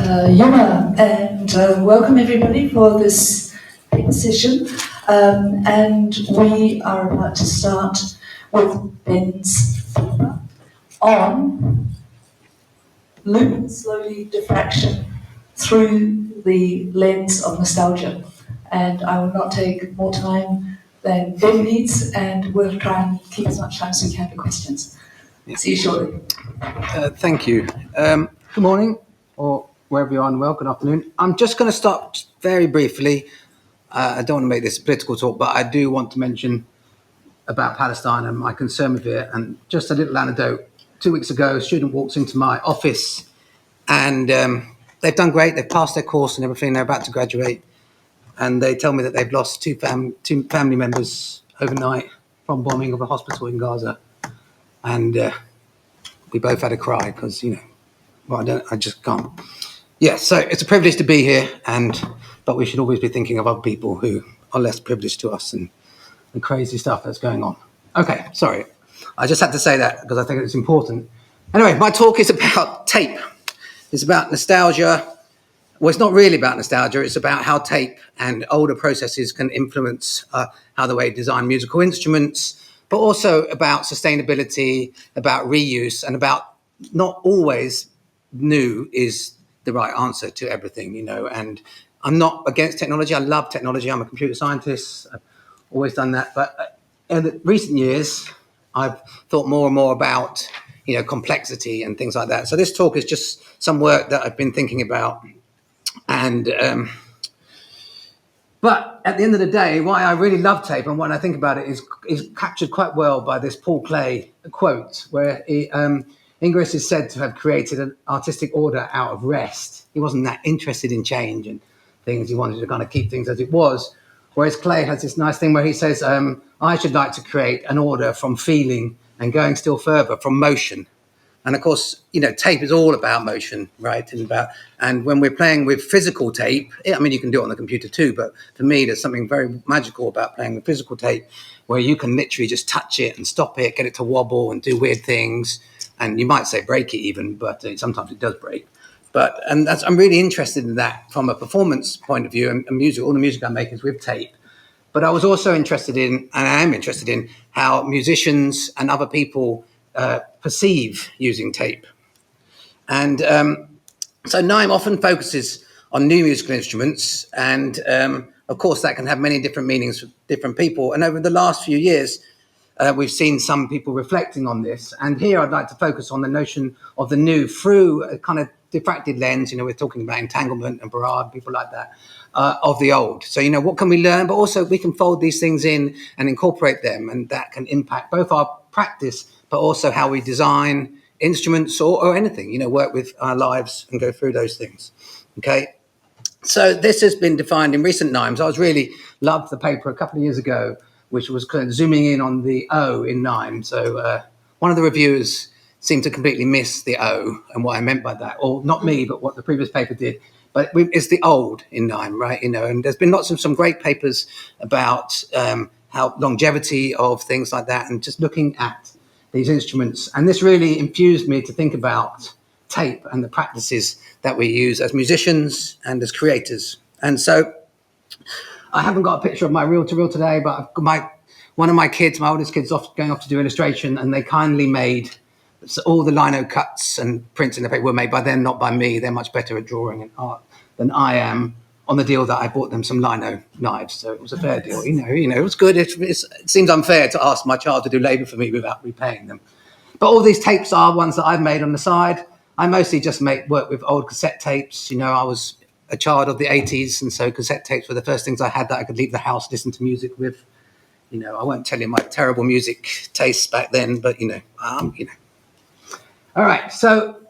Yuma, and welcome everybody for this paper session. And we are about to start with Ben's paper on looping slowly diffraction through the lens of nostalgia. And I will not take more time than Ben needs, and we'll try and keep as much time as we can for questions. See you shortly. Thank you. Good morning, or wherever you are in the world, good afternoon. I'm just going to start very briefly. I don't want to make this a political talk, but I do want to mention about Palestine and my concern with it. And just a little anecdote. 2 weeks ago, a student walks into my office and they've done great. They've passed their course and everything. They're about to graduate. And they tell me that they've lost two family members overnight from bombing of a hospital in Gaza. And we both had a cry because, well, I just can't. Yeah, so it's a privilege to be here, but we should always be thinking of other people who are less privileged to us and the crazy stuff that's going on. Okay, sorry. I just had to say that because I think it's important. Anyway, my talk is about tape. It's about nostalgia. Well, it's not really about nostalgia. It's about how tape and older processes can influence how the way we design musical instruments, but also about sustainability, about reuse, and about not always new is the right answer to everything, And I'm not against technology. I love technology. I'm a computer scientist. I've always done that. But in the recent years, I've thought more and more about, complexity and things like that. So this talk is just some work that I've been thinking about. And but at the end of the day, why I really love tape and when I think about it is captured quite well by this Paul Klee quote, where Ingres is said to have created an artistic order out of rest. He wasn't that interested in change and things. He wanted to kind of keep things as it was. Whereas Klee has this nice thing where he says, I should like to create an order from feeling and going still further from motion. And of course, tape is all about motion, right? And when we're playing with physical tape, I mean, you can do it on the computer too, but for me, there's something very magical about playing with physical tape where you can literally just touch it and stop it, get it to wobble and do weird things. And you might say break it even, but sometimes it does break. I'm really interested in that from a performance point of view, and music. All the music I make is with tape. But I was also interested in, and I am interested in, how musicians and other people perceive using tape. And so NIME often focuses on new musical instruments, and of course that can have many different meanings for different people. And over the last few years, we've seen some people reflecting on this. And here I'd like to focus on the notion of the new through a kind of diffracted lens. We're talking about entanglement and Barad, people like that, of the old. So, what can we learn? But also we can fold these things in and incorporate them, and that can impact both our practice, but also how we design instruments or anything, work with our lives and go through those things. Okay. So this has been defined in recent NIMEs. I was really loved the paper a couple of years ago, which was kind of zooming in on the O in NIME. So one of the reviewers seemed to completely miss the O and what I meant by that, or not me, but what the previous paper did. But it's the old in NIME, right? And there's been lots of some great papers about how longevity of things like that, and just looking at these instruments. And this really infused me to think about tape and the practices that we use as musicians and as creators. And so I haven't got a picture of my reel-to-reel today, but I've got one of my kids, my oldest kid's going off to do illustration, and they kindly made all the lino cuts and prints in the paper were made by them, not by me. They're much better at drawing and art than I am, on the deal that I bought them some lino knives. So it was a fair deal. It was good. It seems unfair to ask my child to do labor for me without repaying them. But all these tapes are ones that I've made on the side. I mostly just work with old cassette tapes. I was a child of the 80s, and so cassette tapes were the first things I had that I could leave the house, listen to music with. I won't tell you my terrible music tastes back then, but All right, so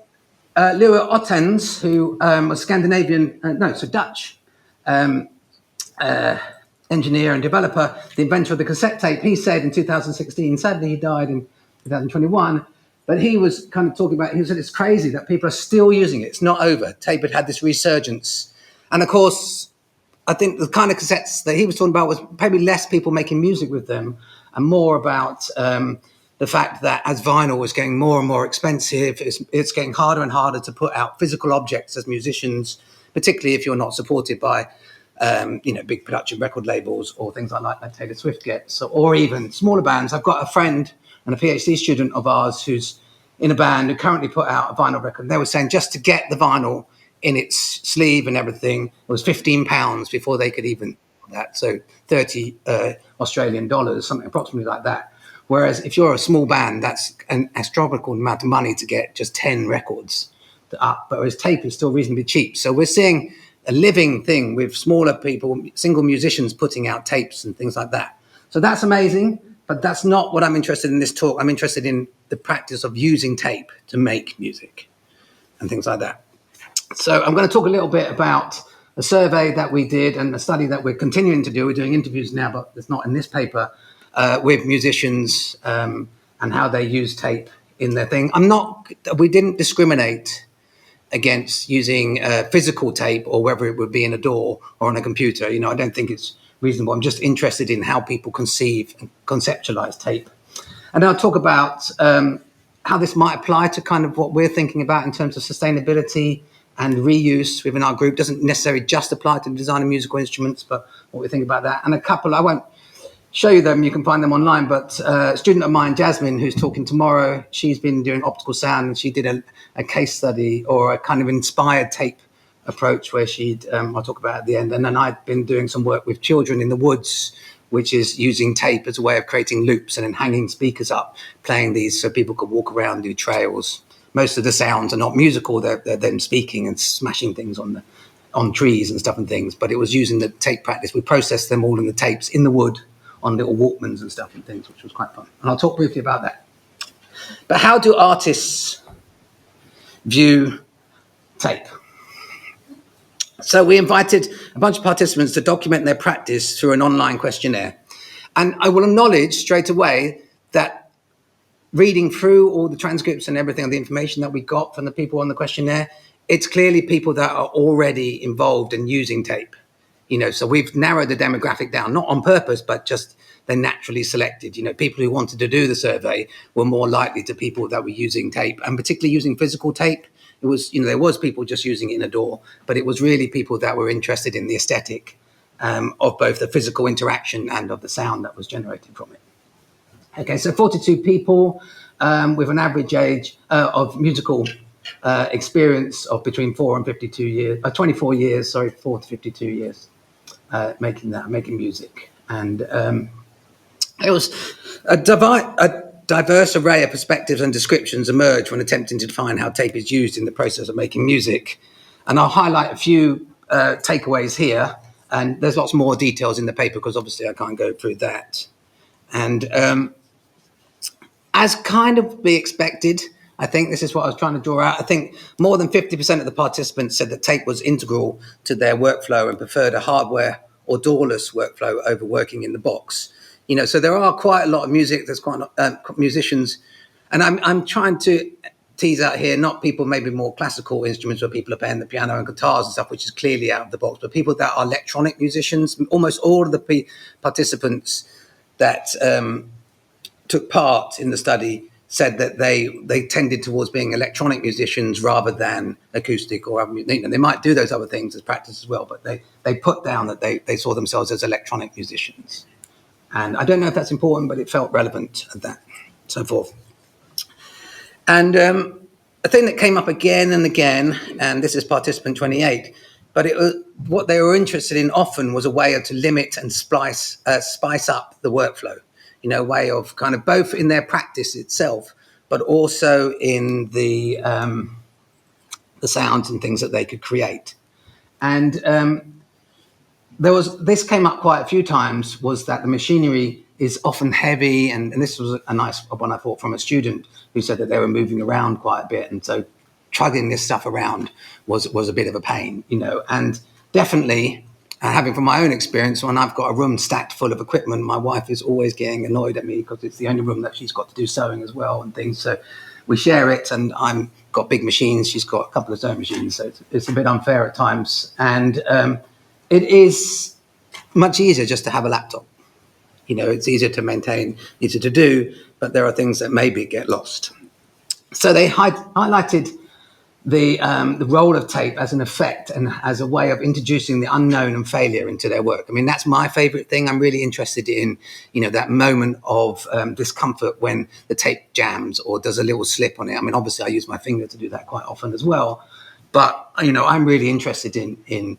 Leo Ottens, who was Scandinavian, Dutch engineer and developer, the inventor of the cassette tape, he said in 2016, sadly he died in 2021, but he was kind of talking about, he said it's crazy that people are still using it. It's not over. Tape had this resurgence. And of course, I think the kind of cassettes that he was talking about was probably less people making music with them and more about the fact that as vinyl is getting more and more expensive, it's getting harder and harder to put out physical objects as musicians, particularly if you're not supported by big production record labels or things like Taylor Swift gets, or even smaller bands. I've got a friend and a PhD student of ours who's in a band who currently put out a vinyl record. They were saying just to get the vinyl in its sleeve and everything, it was £15 before they could even that. So 30 Australian dollars, something approximately like that. Whereas if you're a small band, that's an astronomical amount of money to get just 10 records up. But whereas tape is still reasonably cheap. So we're seeing a living thing with smaller people, single musicians putting out tapes and things like that. So that's amazing, but that's not what I'm interested in this talk. I'm interested in the practice of using tape to make music and things like that. So I'm going to talk a little bit about a survey that we did and a study that we're continuing to do. We're doing interviews now, but it's not in this paper, with musicians and how they use tape in their thing. We didn't discriminate against using physical tape or whether it would be in a DAW or on a computer. I don't think it's reasonable. I'm just interested in how people conceive and conceptualize tape. And I'll talk about how this might apply to kind of what we're thinking about in terms of sustainability and reuse within our group. Doesn't necessarily just apply to the design of musical instruments, but what we think about that. And a couple, I won't show you them, you can find them online, but a student of mine, Jasmine, who's talking tomorrow, she's been doing optical sound, and she did a case study or a kind of inspired tape approach where I'll talk about at the end. And then I've been doing some work with children in the woods, which is using tape as a way of creating loops and then hanging speakers up, playing these so people could walk around, do trails. Most of the sounds are not musical, they're them speaking and smashing things on trees and stuff and things, but it was using the tape practice. We processed them all in the tapes in the wood on little Walkmans and stuff and things, which was quite fun. And I'll talk briefly about that. But how do artists view tape? So we invited a bunch of participants to document their practice through an online questionnaire. And I will acknowledge straight away that reading through all the transcripts and everything, the information that we got from the people on the questionnaire, it's clearly people that are already involved in using tape. So we've narrowed the demographic down, not on purpose, but just they're naturally selected. People who wanted to do the survey were more likely to people that were using tape, and particularly using physical tape. It was, there was people just using it in a DAW, but it was really people that were interested in the aesthetic of both the physical interaction and of the sound that was generated from it. Okay, so 42 people with an average age of musical experience of between 4 and 52 years, 24 years, 4 to 52 years. Making music. And it was a diverse array of perspectives and descriptions emerged when attempting to define how tape is used in the process of making music. And I'll highlight a few takeaways here. And there's lots more details in the paper because obviously I can't go through that. And as kind of be expected, I think this is what I was trying to draw out. I think more than 50% of the participants said that tape was integral to their workflow and preferred a hardware or DAW-less workflow over working in the box. So there are quite a lot of music. There's quite musicians, and I'm trying to tease out here not people maybe more classical instruments where people are playing the piano and guitars and stuff, which is clearly out of the box, but people that are electronic musicians. Almost all of the participants that took part in the study said that they tended towards being electronic musicians rather than acoustic or other. They might do those other things as practice as well, but they put down that they saw themselves as electronic musicians. And I don't know if that's important, but it felt relevant at that, so forth. And a thing that came up again and again, and this is participant 28, but what they were interested in often was a way to limit and spice up the workflow. A way of kind of both in their practice itself, but also in the sounds and things that they could create. And this came up quite a few times, was that the machinery is often heavy, and this was a nice one I thought from a student who said that they were moving around quite a bit, and so chugging this stuff around was a bit of a pain, and definitely. Having from my own experience, when I've got a room stacked full of equipment, my wife is always getting annoyed at me because it's the only room that she's got to do sewing as well and things. So we share it, and I've got big machines. She's got a couple of sewing machines, so it's a bit unfair at times. And it is much easier just to have a laptop. It's easier to maintain, easier to do, but there are things that maybe get lost. So they highlighted the role of tape as an effect and as a way of introducing the unknown and failure into their work. I mean, that's my favorite thing. I'm really interested in, that moment of discomfort when the tape jams or does a little slip on it. I mean, obviously I use my finger to do that quite often as well, but, I'm really interested in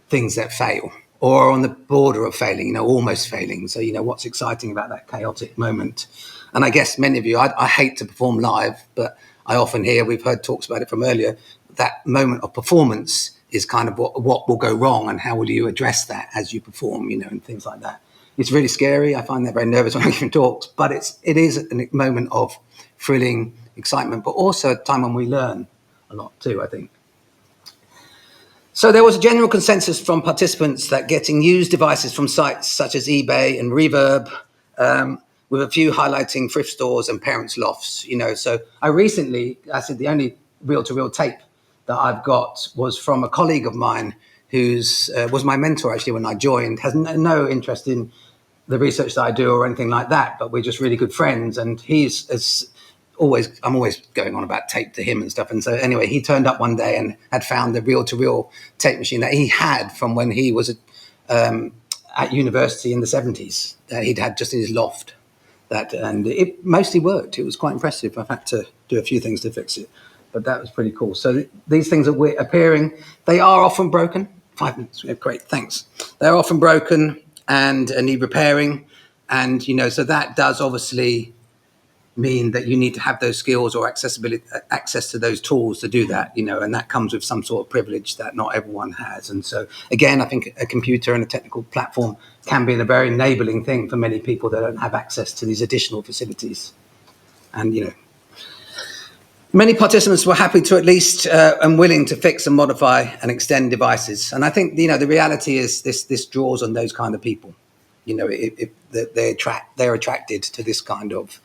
things that fail or on the border of failing, almost failing. So, what's exciting about that chaotic moment? And I guess many of you, I hate to perform live, but I often hear, we've heard talks about it from earlier, that moment of performance is kind of what will go wrong and how will you address that as you perform, and things like that. It's really scary. I find that very nervous when I'm giving talks, but it is a moment of thrilling excitement, but also a time when we learn a lot too, I think. So there was a general consensus from participants that getting used devices from sites such as eBay and Reverb, with a few highlighting thrift stores and parents' lofts, So I said the only reel-to-reel tape that I've got was from a colleague of mine who's was my mentor actually when I joined, has no interest in the research that I do or anything like that, but we're just really good friends. And I'm always going on about tape to him and stuff. And so anyway, he turned up one day and had found the reel-to-reel tape machine that he had from when he was at university in the 70s that he'd had just in his loft. And it mostly worked. It was quite impressive. I've had to do a few things to fix it, but that was pretty cool. So these things are appearing. They are often broken. 5 minutes. Yeah, great, thanks. They're often broken and need repairing. And, so that does obviously mean that you need to have those skills or access to those tools to do that, and that comes with some sort of privilege that not everyone has. And so again, I think a computer and a technical platform can be a very enabling thing for many people that don't have access to these additional facilities. And many participants were happy to at least and willing to fix and modify and extend devices. And I think the reality is this draws on those kind of people. They're attracted to this kind of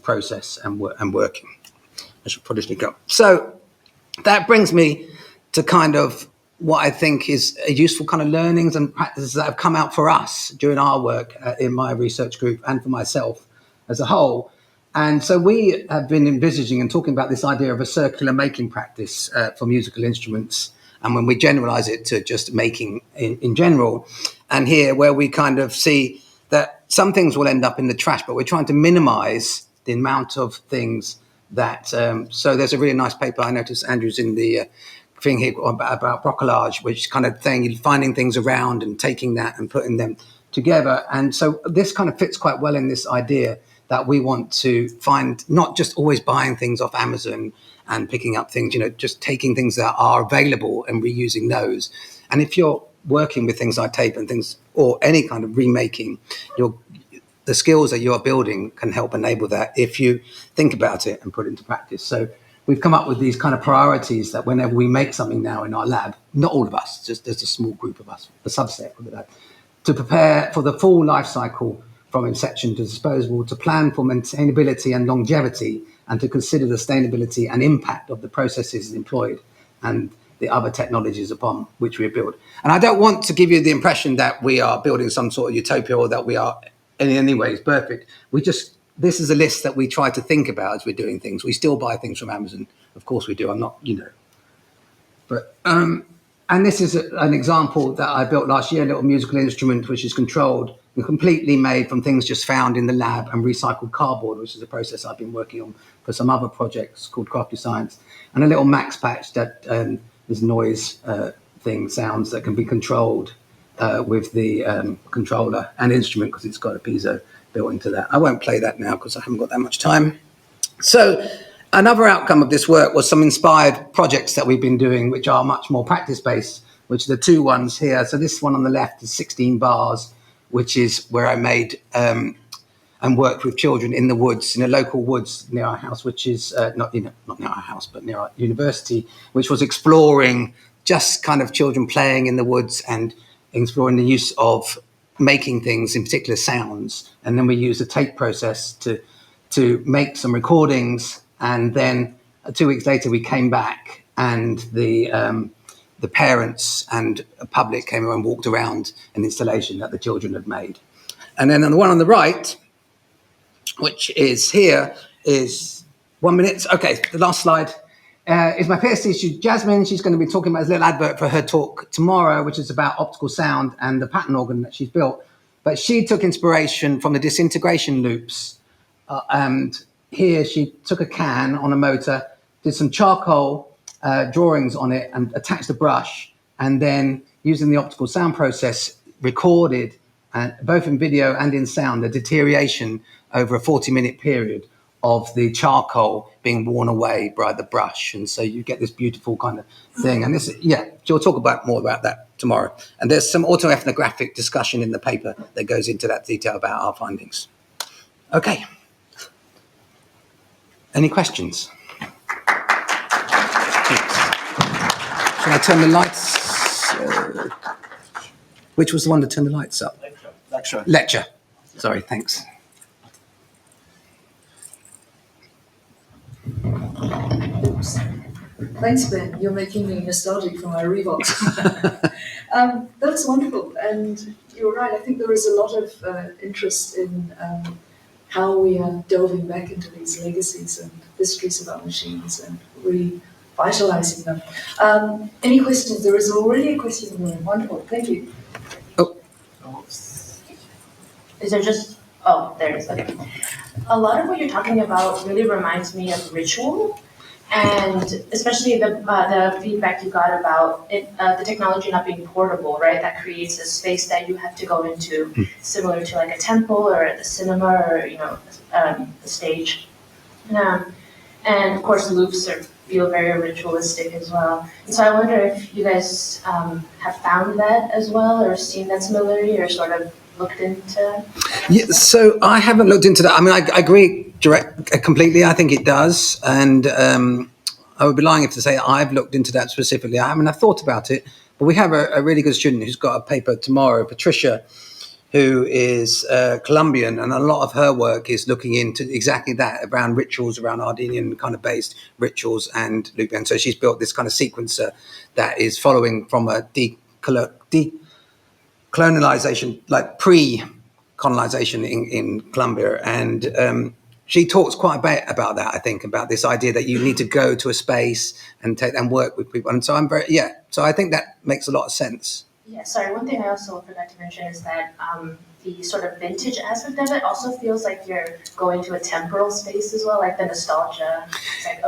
process and working. I should probably speak up. So that brings me to kind of what I think is a useful kind of learnings and practices that have come out for us during our work in my research group and for myself as a whole. And so we have been envisaging and talking about this idea of a circular making practice for musical instruments. And when we generalize it to just making in general, and here where we kind of see that some things will end up in the trash, but we're trying to minimize the amount of things that, so there's a really nice paper I noticed Andrew's in the thing here about bricolage, which kind of thing, finding things around and taking that and putting them together. And so this kind of fits quite well in this idea that we want to find, not just always buying things off Amazon and picking up things, just taking things that are available and reusing those. And if you're working with things like tape and things or any kind of remaking, the skills that you are building can help enable that if you think about it and put it into practice. So we've come up with these kind of priorities that whenever we make something now in our lab, not all of us, just there's a small group of us, a subset of that, to prepare for the full life cycle from inception to disposal, to plan for maintainability and longevity, and to consider the sustainability and impact of the processes employed and the other technologies upon which we are built. And I don't want to give you the impression that we are building some sort of utopia or that we are in any ways perfect. This is a list that we try to think about as we're doing things. We still buy things from Amazon. Of course we do. I'm not, But, and this is an example that I built last year, a little musical instrument which is controlled and completely made from things just found in the lab and recycled cardboard, which is a process I've been working on for some other projects called Crafty Science, and a little max patch that is noise sounds that can be controlled with the controller and instrument because it's got a piezo built into that. I won't play that now because I haven't got that much time. So another outcome of this work was some inspired projects that we've been doing, which are much more practice-based, which are the two ones here. So this one on the left is 16 bars, which is where I made and worked with children in the woods, in a local woods near our house, which is not near our house, but near our university, which was exploring just kind of children playing in the woods and exploring the use of making things, in particular sounds. And then we used a tape process to make some recordings. And then 2 weeks later, we came back and the parents and the public came and walked around an installation that the children had made. And then on the one on the right, which is here, is 1 minute. Okay, the last slide is my PhD student, Jasmine. She's going to be talking about this little advert for her talk tomorrow, which is about optical sound and the pattern organ that she's built. But she took inspiration from the disintegration loops. And here she took a can on a motor, did some charcoal drawings on it and attached the brush, and then using the optical sound process recorded, both in video and in sound, the deterioration over a 40-minute period of the charcoal being worn away by the brush. And so you get this beautiful kind of thing. And this, yeah, she'll talk more about that tomorrow. And there's some autoethnographic discussion in the paper that goes into that detail about our findings. Okay. Any questions? Shall I turn the lights? Which was the one to turn the lights up? Lecture. Sorry, thanks. Oops. Thanks, Ben. You're making me nostalgic for my Reeboks. That's wonderful. And you're right. I think there is a lot of interest in how we are delving back into these legacies and histories of our machines and revitalizing them. Any questions? There is already a question in the room. Wonderful. Thank you. Oh. Is there just, oh, there it is, okay. A lot of what you're talking about really reminds me of ritual, and especially the feedback you got about it, the technology not being portable, right? That creates a space that you have to go into, similar to like a temple or a cinema or, a stage. And of course, loops feel very ritualistic as well. And so I wonder if you guys have found that as well, or seen that similarity, or sort of looked into? Yeah, so I haven't looked into that. I mean, I agree completely. I think it does. And I would be lying if to say I've looked into that specifically. I mean, I've thought about it, but we have a really good student who's got a paper tomorrow, Patricia, who is Colombian, and a lot of her work is looking into exactly that, around rituals, around Ardenian kind of based rituals and loop. And so she's built this kind of sequencer that is following from a decolonization, like pre-colonization in Colombia. And she talks quite a bit about that, I think, about this idea that you need to go to a space and work with people. And so so I think that makes a lot of sense. Yeah, sorry, one thing I also forgot to mention is that the sort of vintage aspect of it also feels like you're going to a temporal space as well, like the nostalgia. It's like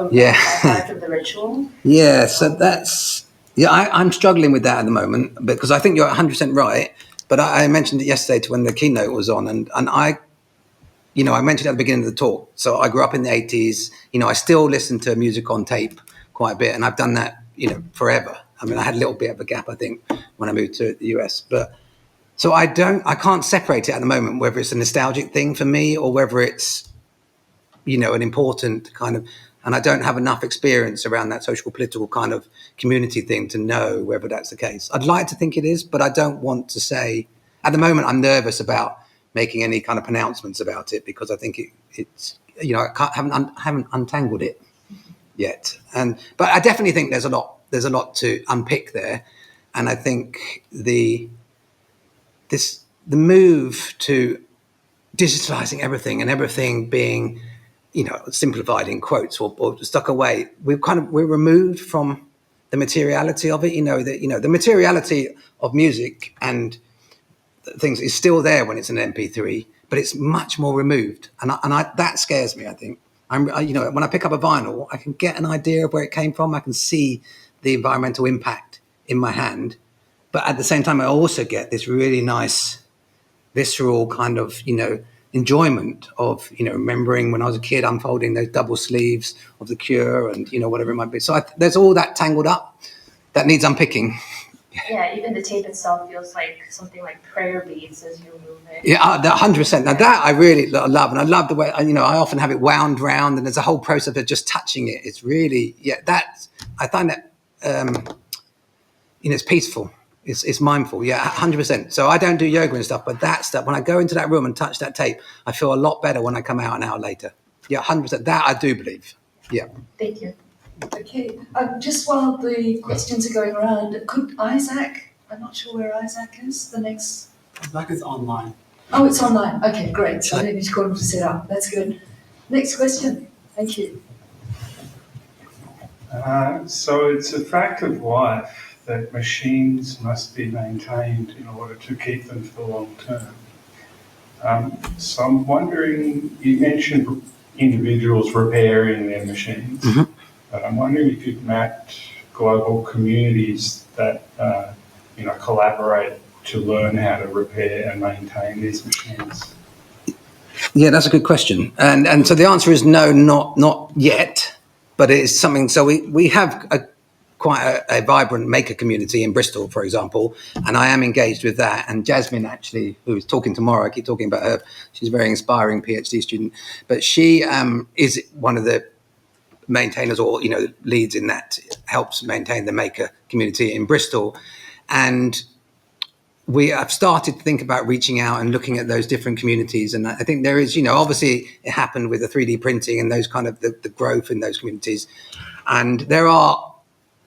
part of the ritual. Yeah, so that's, I'm struggling with that at the moment, because I think you're 100% right. But I mentioned it yesterday when the keynote was on, and I mentioned at the beginning of the talk. So I grew up in the 80s. I still listen to music on tape quite a bit, and I've done that, forever. I mean, I had a little bit of a gap, I think, when I moved to the US. But so I can't separate it at the moment, whether it's a nostalgic thing for me or whether it's, an important kind of, and I don't have enough experience around that social political kind of community thing to know whether that's the case. I'd like to think it is, but I don't want to say, at the moment, I'm nervous about making any kind of pronouncements about it, because I think it's, I haven't untangled it yet. But I definitely think there's a lot to unpick there. And I think the move to digitalizing everything and everything being, simplified in quotes or stuck away, we're removed from the materiality of it. The materiality of music and things is still there when it's an MP3, but it's much more removed. And that scares me, I think. When I pick up a vinyl, I can get an idea of where it came from. I can see the environmental impact in my hand. But at the same time, I also get this really nice, visceral kind of, enjoyment of, remembering when I was a kid, unfolding those double sleeves of The Cure and, whatever it might be. So there's all that tangled up that needs unpicking. Yeah, even the tape itself feels like something like prayer beads as you move it. Yeah, 100%. Now that I really love, and I love the way, I often have it wound round, and there's a whole process of just touching it. It's really, I find that, it's peaceful. It's mindful. 100%. So I don't do yoga and stuff, but that stuff, when I go into that room and touch that tape, I feel a lot better when I come out an hour later. 100%. That I do believe. Yeah. Thank you. Okay, just while the questions are going around, could Isaac, I'm not sure where Isaac is, the next... Isaac is online. Oh, it's online. Okay, great. So I don't need to call them to set up. That's good. Next question. Thank you. So it's a fact of life that machines must be maintained in order to keep them for the long term. So I'm wondering, you mentioned individuals repairing their machines, but I'm wondering if you've mapped global communities that collaborate to learn how to repair and maintain these machines. Yeah, that's a good question. And so the answer is no, not yet, but it is something. So we have quite a vibrant maker community in Bristol, for example, and I am engaged with that. And Jasmine, actually, who is talking tomorrow, I keep talking about her. She's a very inspiring PhD student, but she is one of the maintainers or leads in that, helps maintain the maker community in Bristol. And we have started to think about reaching out and looking at those different communities. And I think there is, obviously it happened with the 3D printing and those kind of the growth in those communities. And there are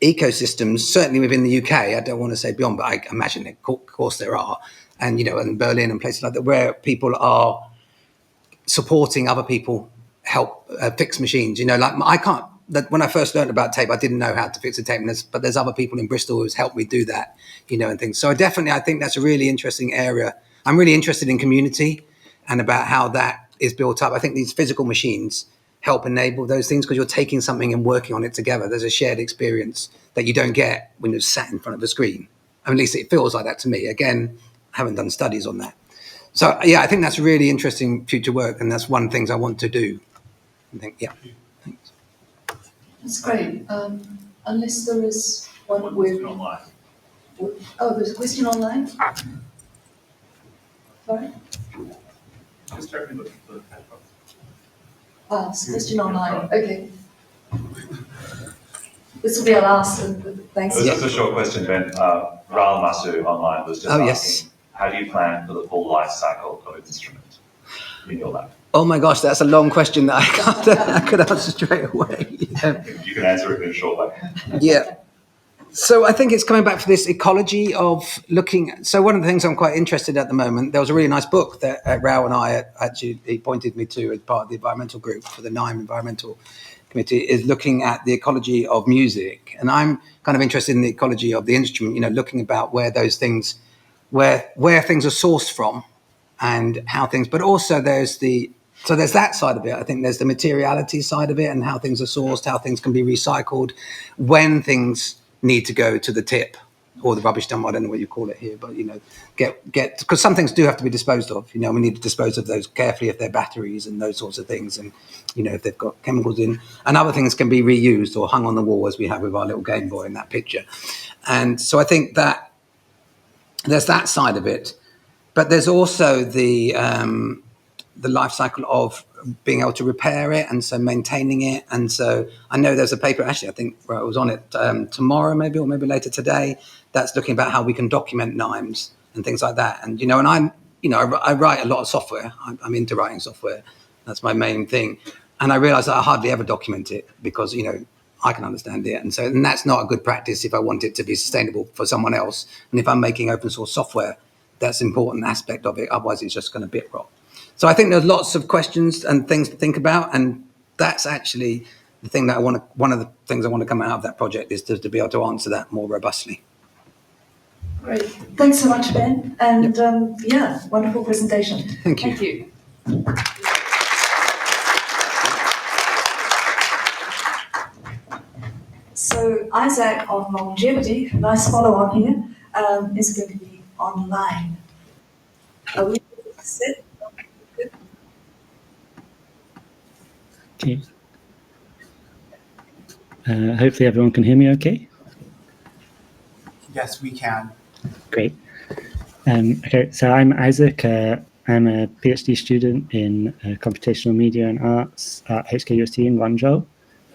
ecosystems, certainly within the UK, I don't want to say beyond, but I imagine, of course there are. And, in Berlin and places like that, where people are supporting other people help fix machines. Like I can't, when I first learned about tape, I didn't know how to fix a tape, but there's other people in Bristol who's helped me do that, and things. So I think that's a really interesting area. I'm really interested in community and about how that is built up. I think these physical machines help enable those things because you're taking something and working on it together. There's a shared experience that you don't get when you're sat in front of a screen. At least it feels like that to me. Again, I haven't done studies on that. So, yeah, I think that's really interesting future work, and that's one of the things I want to do. I think, yeah. Thanks. That's great. Unless there is one with... online. Oh, there's a question online? Sorry? Just checking the It's a question online. Okay. This will be our last. Thanks. This is a short question, Ben. Raul Masu online was just asking, yes. How do you plan for the full life cycle of an instrument in your lab? Oh my gosh, that's a long question that I could answer straight away. Yeah. You can answer it in a short way. Yeah. So I think it's coming back to this ecology of looking. So one of the things I'm quite interested in at the moment, there was a really nice book that Raul and I he pointed me to as part of the environmental group for the NIME environmental committee, is looking at the ecology of music. And I'm kind of interested in the ecology of the instrument, looking about where those things, where things are sourced from and how things, but also there's that side of it. I think there's the materiality side of it and how things are sourced, how things can be recycled, when things need to go to the tip or the rubbish dump. I don't know what you call it here, but get because some things do have to be disposed of. We need to dispose of those carefully if they're batteries and those sorts of things, and if they've got chemicals in. And other things can be reused or hung on the wall, as we have with our little Game Boy in that picture. And so I think that there's that side of it, but there's also the life cycle of being able to repair it and so maintaining it. And so I know there's a paper, actually, I think I was on it tomorrow maybe, or maybe later today, that's looking about how we can document NIMEs and things like that. And, and I write a lot of software. I'm into writing software. That's my main thing. And I realized that I hardly ever document it because, I can understand it. And that's not a good practice if I want it to be sustainable for someone else. And if I'm making open source software, that's an important aspect of it. Otherwise, it's just going to bit rot. So I think there's lots of questions and things to think about, and that's actually the thing that one of the things I want to come out of that project is to be able to answer that more robustly. Great. Thanks so much, Ben. And wonderful presentation. Thank you. Thank you. So Isaac on longevity, nice follow-on here, is going to be online. Are we set? Okay. Hopefully everyone can hear me okay. Yes, we can. Great. Okay, so I'm Isaac. I'm a PhD student in computational media and arts at HKUST in Guangzhou.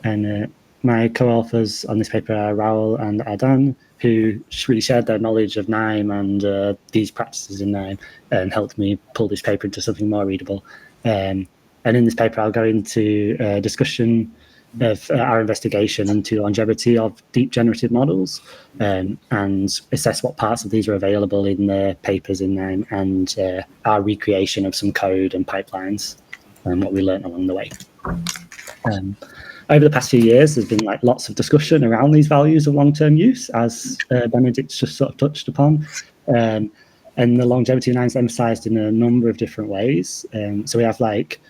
And my co-authors on this paper are Raul and Ardan, who really shared their knowledge of NIME and these practices in NIME and helped me pull this paper into something more readable. And in this paper, I'll go into a discussion of our investigation into longevity of deep generative models, and assess what parts of these are available in the papers in NIME, and our recreation of some code and pipelines, and what we learned along the way. Over the past few years, there's been like lots of discussion around these values of long-term use, as Benedict just sort of touched upon. And the longevity of NIME is emphasized in a number of different ways. So we have like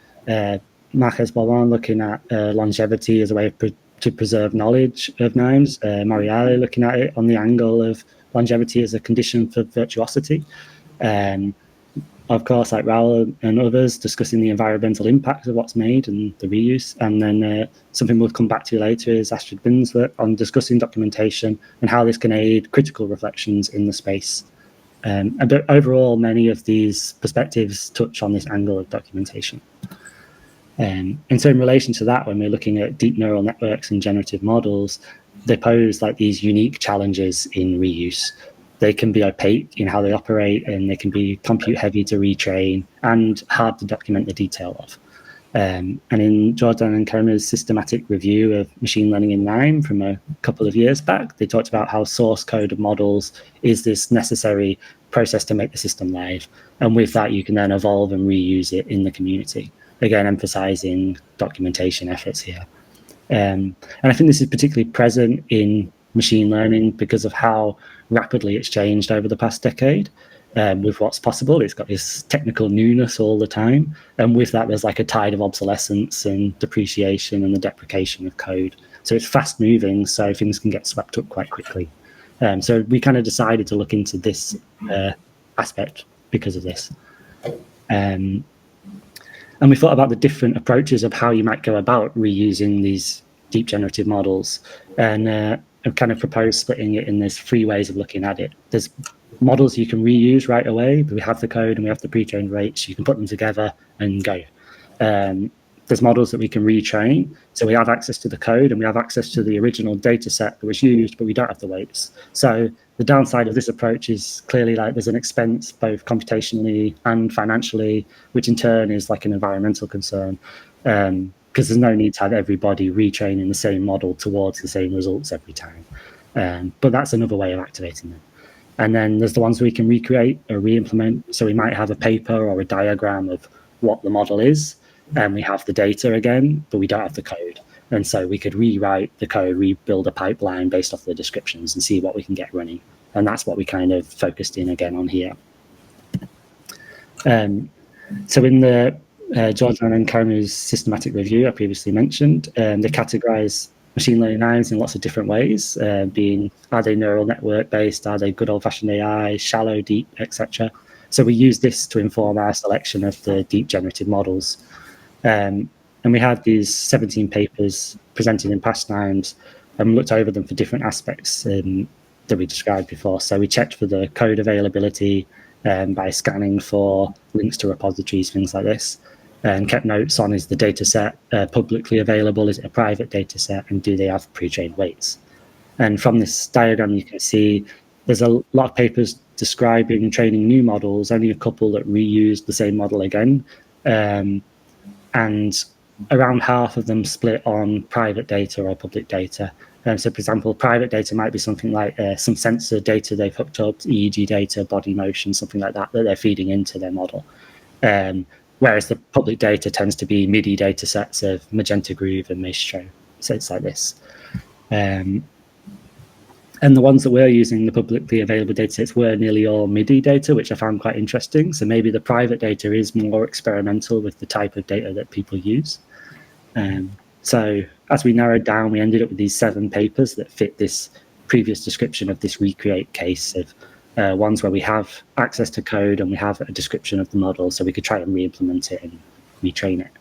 Marques Bourbon looking at longevity as a way to preserve knowledge of NIMEs, Moriale looking at it on the angle of longevity as a condition for virtuosity. Of course, like Raul and others discussing the environmental impacts of what's made and the reuse. And then something we'll come back to later is Astrid Bin's work on discussing documentation and how this can aid critical reflections in the space. But overall, many of these perspectives touch on this angle of documentation. And so in relation to that, when we're looking at deep neural networks and generative models, they pose like these unique challenges in reuse. They can be opaque in how they operate, and they can be compute heavy to retrain and hard to document the detail of. And in Jordan and Kermer's systematic review of machine learning in NIME from a couple of years back, they talked about how source code of models is this necessary process to make the system live. And with that, you can then evolve and reuse it in the community. Again, emphasizing documentation efforts here. And I think this is particularly present in machine learning because of how rapidly it's changed over the past decade. With what's possible, it's got this technical newness all the time, and with that there's like a tide of obsolescence and depreciation and the deprecation of code. So it's fast moving, so things can get swept up quite quickly. So we kind of decided to look into this aspect because of this. And we thought about the different approaches of how you might go about reusing these deep generative models, and I've kind of proposed splitting it in these 3 ways of looking at it. There's models you can reuse right away, but we have the code and we have the pre-trained weights. You can put them together and go. There's models that we can retrain. So we have access to the code and we have access to the original data set that was used, but we don't have the weights. So the downside of this approach is clearly like there's an expense both computationally and financially, which in turn is like an environmental concern, because there's no need to have everybody retraining the same model towards the same results every time. But that's another way of activating them. And then there's the ones we can recreate or re-implement. So we might have a paper or a diagram of what the model is, and we have the data again, but we don't have the code. And so we could rewrite the code, rebuild a pipeline based off the descriptions and see what we can get running. And that's what we kind of focused in again on here. So in the Jordan and Karamu's systematic review I previously mentioned, they categorize machine learning NIMEs in lots of different ways, being, are they neural network based, are they good old-fashioned AI, shallow, deep, etc. So we use this to inform our selection of the deep generative models. And we had these 17 papers presented in past NIMEs, and we looked over them for different aspects that we described before. So we checked for the code availability by scanning for links to repositories, things like this, and kept notes on, is the data set publicly available, is it a private data set, and do they have pre-trained weights? And from this diagram you can see there's a lot of papers describing training new models, only a couple that reused the same model again, and around half of them split on private data or public data. So for example, private data might be something like some sensor data they've hooked up, EEG data, body motion, something like that they're feeding into their model. Whereas the public data tends to be MIDI data sets of Magenta Groove and Maestro. So it's like this. And the ones that we're using, the publicly available data sets, were nearly all MIDI data, which I found quite interesting. So maybe the private data is more experimental with the type of data that people use. So as we narrowed down, we ended up with these 7 papers that fit this previous description of this recreate case of ones where we have access to code and we have a description of the model, so we could try and re-implement it and retrain it.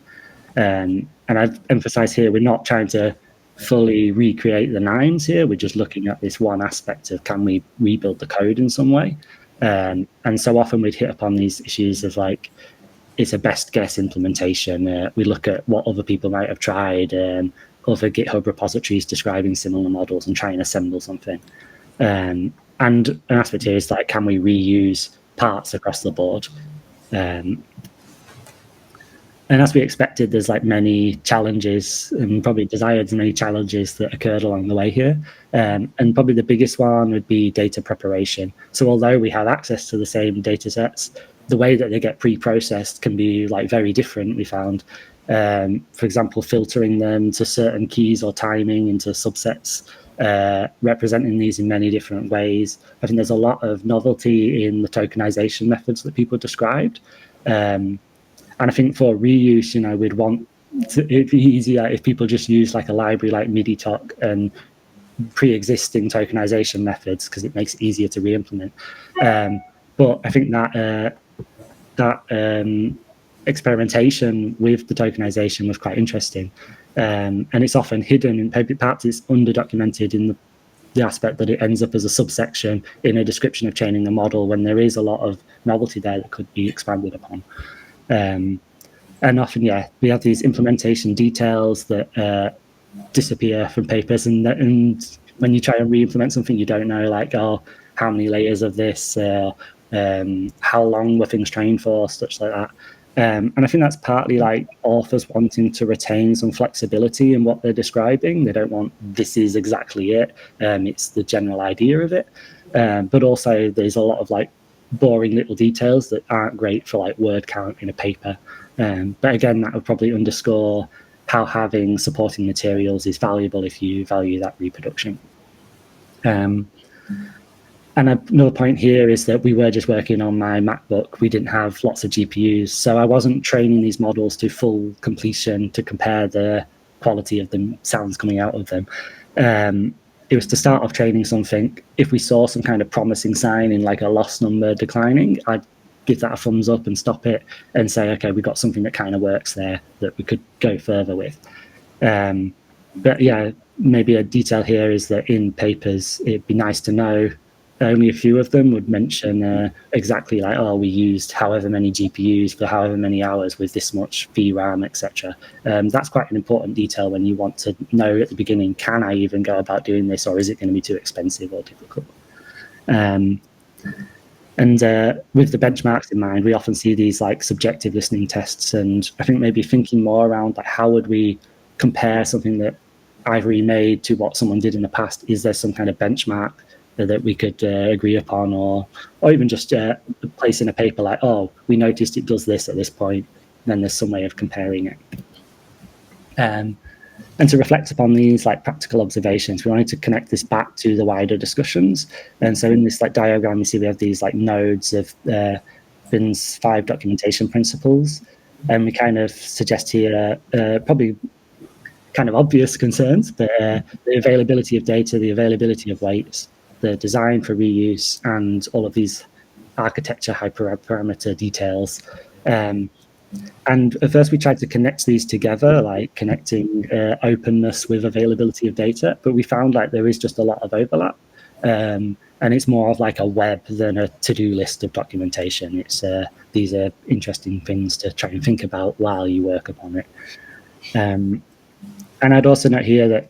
And I've emphasized here, we're not trying to fully recreate the NIMEs here. We're just looking at this one aspect of, can we rebuild the code in some way? And so often we'd hit upon these issues of like, it's a best guess implementation. We look at what other people might have tried, other GitHub repositories describing similar models, and try and assemble something. And an aspect here is like, can we reuse parts across the board? And And as we expected, there's like many challenges and probably desired many challenges that occurred along the way here. And probably the biggest one would be data preparation. So although we have access to the same data sets, the way that they get pre-processed can be like very different, we found. For example, filtering them to certain keys or timing into subsets, representing these in many different ways. I think there's a lot of novelty in the tokenization methods that people described. And I think for reuse, we'd want it'd be easier if people just use like a library like MIDI-Toc and pre-existing tokenization methods, because it makes it easier to re-implement. But I think that experimentation with the tokenization was quite interesting. And it's often hidden, and perhaps it's under-documented in the aspect that it ends up as a subsection in a description of training the model, when there is a lot of novelty there that could be expanded upon. And often, we have these implementation details that disappear from papers, and when you try and re-implement something, you don't know, like, how many layers of this, how long were things trained for, such like that. And I think that's partly like authors wanting to retain some flexibility in what they're describing. They don't want this is exactly it. It's the general idea of it. But also there's a lot of like boring little details that aren't great for like word count in a paper. But again, that would probably underscore how having supporting materials is valuable if you value that reproduction. And another point here is that we were just working on my MacBook. We didn't have lots of GPUs, so I wasn't training these models to full completion to compare the quality of the sounds coming out of them. It was to start off training something. If we saw some kind of promising sign in like a loss number declining, I'd give that a thumbs up and stop it and say, okay, we've got something that kind of works there that we could go further with. But yeah, maybe a detail here is that in papers, it'd be nice to know. Only a few of them would mention exactly like, we used however many GPUs for however many hours with this much VRAM, etc. That's quite an important detail when you want to know at the beginning, can I even go about doing this, or is it going to be too expensive or difficult? And with the benchmarks in mind, we often see these like subjective listening tests, and I think maybe thinking more around like how would we compare something that I've remade to what someone did in the past? Is there some kind of benchmark that we could agree upon, or even just place in a paper like, we noticed it does this at this point, then there's some way of comparing it. And to reflect upon these like practical observations, we wanted to connect this back to the wider discussions. And so in this like diagram, you see we have these like nodes of BIN's 5 documentation principles, and we kind of suggest here probably kind of obvious concerns, but the availability of data, the availability of weights, the design for reuse, and all of these architecture hyperparameter details. And at first we tried to connect these together, like connecting openness with availability of data, but we found like there is just a lot of overlap. And it's more of like a web than a to-do list of documentation. It's these are interesting things to try and think about while you work upon it. And I'd also note here that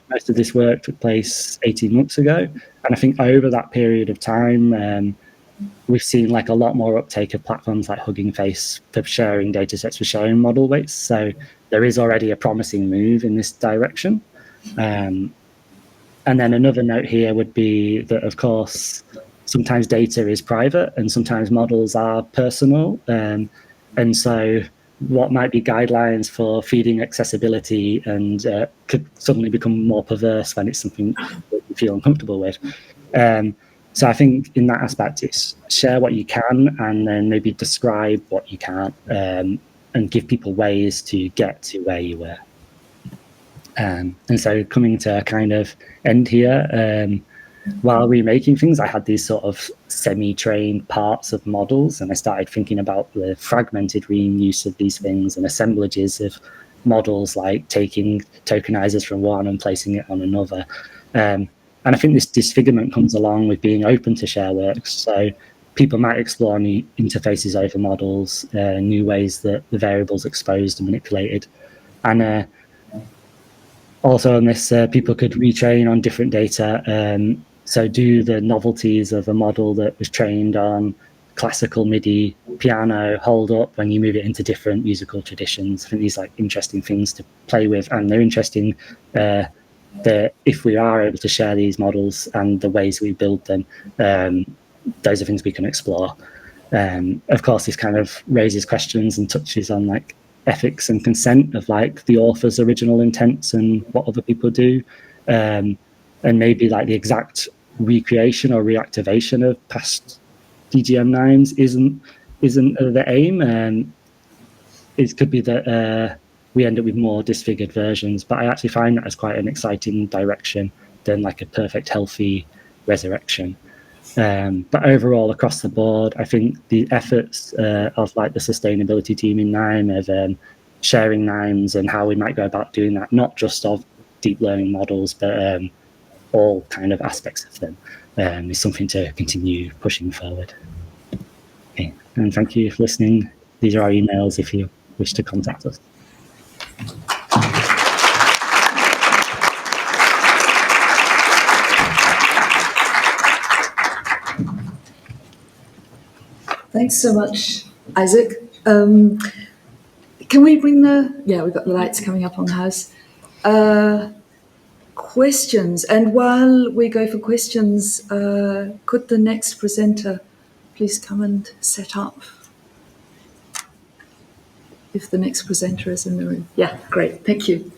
most of this work took place 18 months ago. And I think over that period of time, we've seen like a lot more uptake of platforms like Hugging Face for sharing data sets, for sharing model weights. So there is already a promising move in this direction. And then another note here would be that, of course, sometimes data is private and sometimes models are personal. And so what might be guidelines for feeding accessibility and could suddenly become more perverse when it's something that you feel uncomfortable with. So I think in that aspect, it's share what you can and then maybe describe what you can't, and give people ways to get to where you were. And so coming to a kind of end here, while remaking things, I had these sort of semi-trained parts of models, and I started thinking about the fragmented reuse of these things and assemblages of models, like taking tokenizers from one and placing it on another. And I think this disfigurement comes along with being open to share works. So people might explore new interfaces over models, new ways that the variables exposed and manipulated. And also on this, people could retrain on different data. So do the novelties of a model that was trained on classical MIDI piano hold up when you move it into different musical traditions? I think these like interesting things to play with, and they're interesting that if we are able to share these models and the ways we build them, those are things we can explore. Of course, this kind of raises questions and touches on like ethics and consent of like the author's original intents and what other people do, and maybe like the exact recreation or reactivation of past DGM NIMEs isn't the aim. It could be that we end up with more disfigured versions, but I actually find that as quite an exciting direction than like a perfect healthy resurrection. But overall, across the board, I think the efforts of like the sustainability team in NIME of sharing NIMEs and how we might go about doing that, not just of deep learning models, but all kind of aspects of them, is something to continue pushing forward. Okay. And thank you for listening. These are our emails if you wish to contact us. Thanks so much, Isaac. Can we bring we've got the lights coming up on the house. Questions, and while we go for questions, could the next presenter please come and set up? If the next presenter is in the room. Yeah, great, thank you.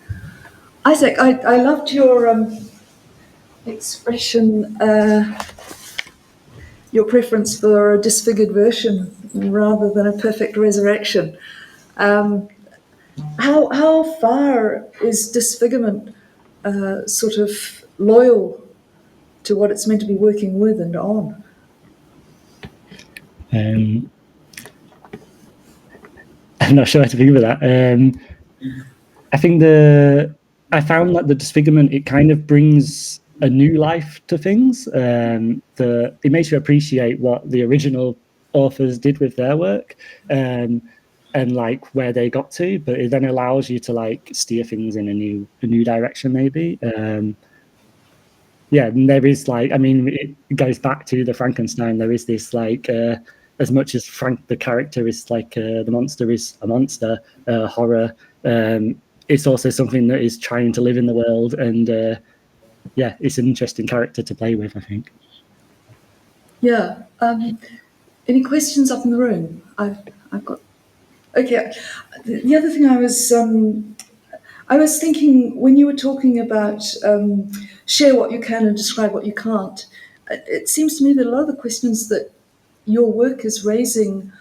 Isaac, I loved your expression, your preference for a disfigured version rather than a perfect resurrection. How far is disfigurement sort of loyal to what it's meant to be working with and on? I'm not sure how to think of that. I think I found that the disfigurement, it kind of brings a new life to things. It makes you appreciate what the original authors did with their work, and like where they got to, but it then allows you to like steer things in a new direction maybe. And there is like, I mean, it goes back to the Frankenstein. There is this like, as much as the character is like the monster is a monster, horror, it's also something that is trying to live in the world, and it's an interesting character to play with, I think. Yeah. Any questions up in the room? I've got. Okay. The other thing I was thinking when you were talking about share what you can and describe what you can't. It seems to me that a lot of the questions that your work is raising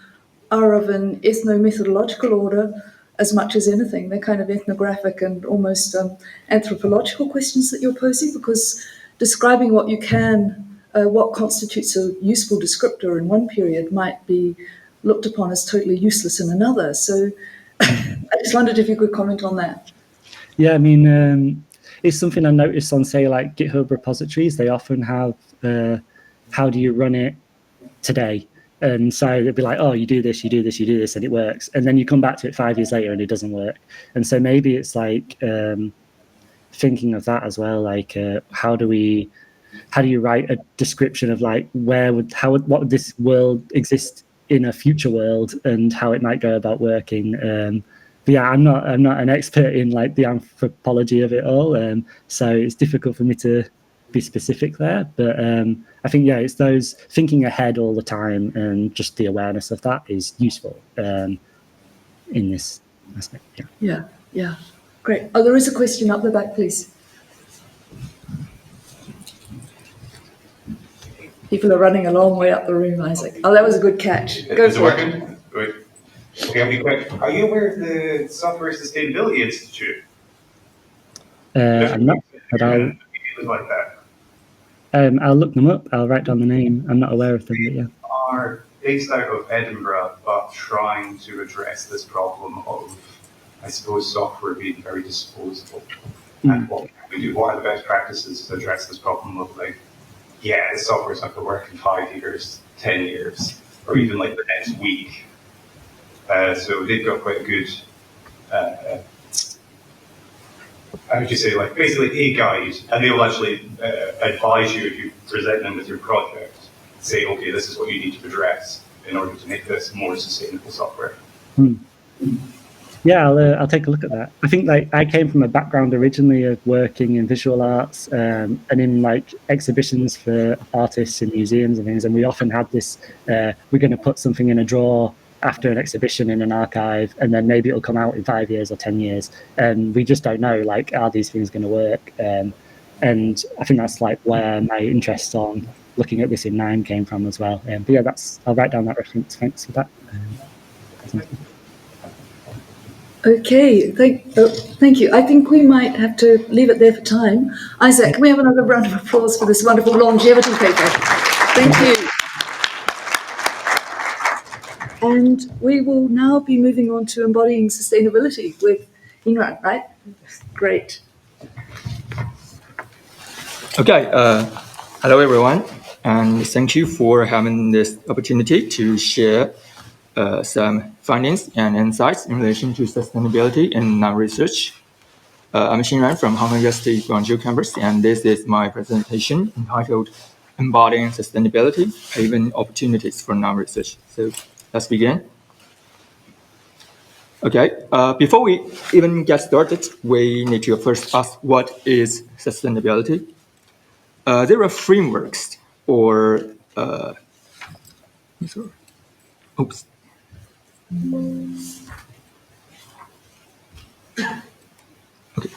are of an ethno-methodological order as much as anything. They're kind of ethnographic and almost anthropological questions that you're posing, because describing what you can, what constitutes a useful descriptor in one period might be looked upon as totally useless in another. So I just wondered if you could comment on that. Yeah, I mean, it's something I noticed on, say, like GitHub repositories. They often have, how do you run it today? And so they'd be like, oh, you do this, you do this, you do this, and it works. And then you come back to it 5 years later and it doesn't work. And so maybe it's like thinking of that as well. Like, how do you write a description of like what would this world exist in a future world and how it might go about working? But yeah, I'm not an expert in like the anthropology of it all, so it's difficult for me to be specific there. But I think it's those thinking ahead all the time, and just the awareness of that is useful in this aspect. Yeah, great. Oh, there is a question up the back, please. People are running a long way up the room, Isaac. Oh, that was a good catch. Go Is it for working? Right. Okay, I'll be quick. Are you aware of the Software Sustainability Institute? I'm not, but like that. I'll look them up. I'll write down the name. I'm not aware of them, but yeah. Are based out of Edinburgh, but trying to address this problem of, I suppose, software being very disposable. And what can we do? What are the best practices to address this problem of like, the software's not going to work in 5 years, 10 years, or even like the next week. So they've got quite a good, how would you say, like basically a guide, and they'll actually advise you if you present them with your project, say, okay, this is what you need to address. in order to make this more sustainable software? Yeah, I'll take a look at that. I think I came from a background originally of working in visual arts and in exhibitions for artists in museums and things. And we often had this, we're going to put something in a drawer after an exhibition in an archive, and then maybe it'll come out in 5 years or 10 years. And we just don't know, are these things going to work? And I think that's where my interest on looking at this in NIME came from as well. But yeah, I'll write down that reference. Thanks for that. Okay, thank you. I think we might have to leave it there for time. Isaac, can we have another round of applause for this wonderful longevity paper? Thank you. And we will now be moving on to embodying sustainability with Xinran, right? Great. Okay, hello everyone, and thank you for having this opportunity to share some findings and insights in relation to sustainability in NIME research. I'm Xinran from Hong Kong University Guangzhou campus, and this is my presentation entitled Embodying Sustainability, Paving Opportunities for NIME Research. So let's begin. Okay, before we even get started, we need to first ask what is sustainability. There are frameworks or oops. Okay.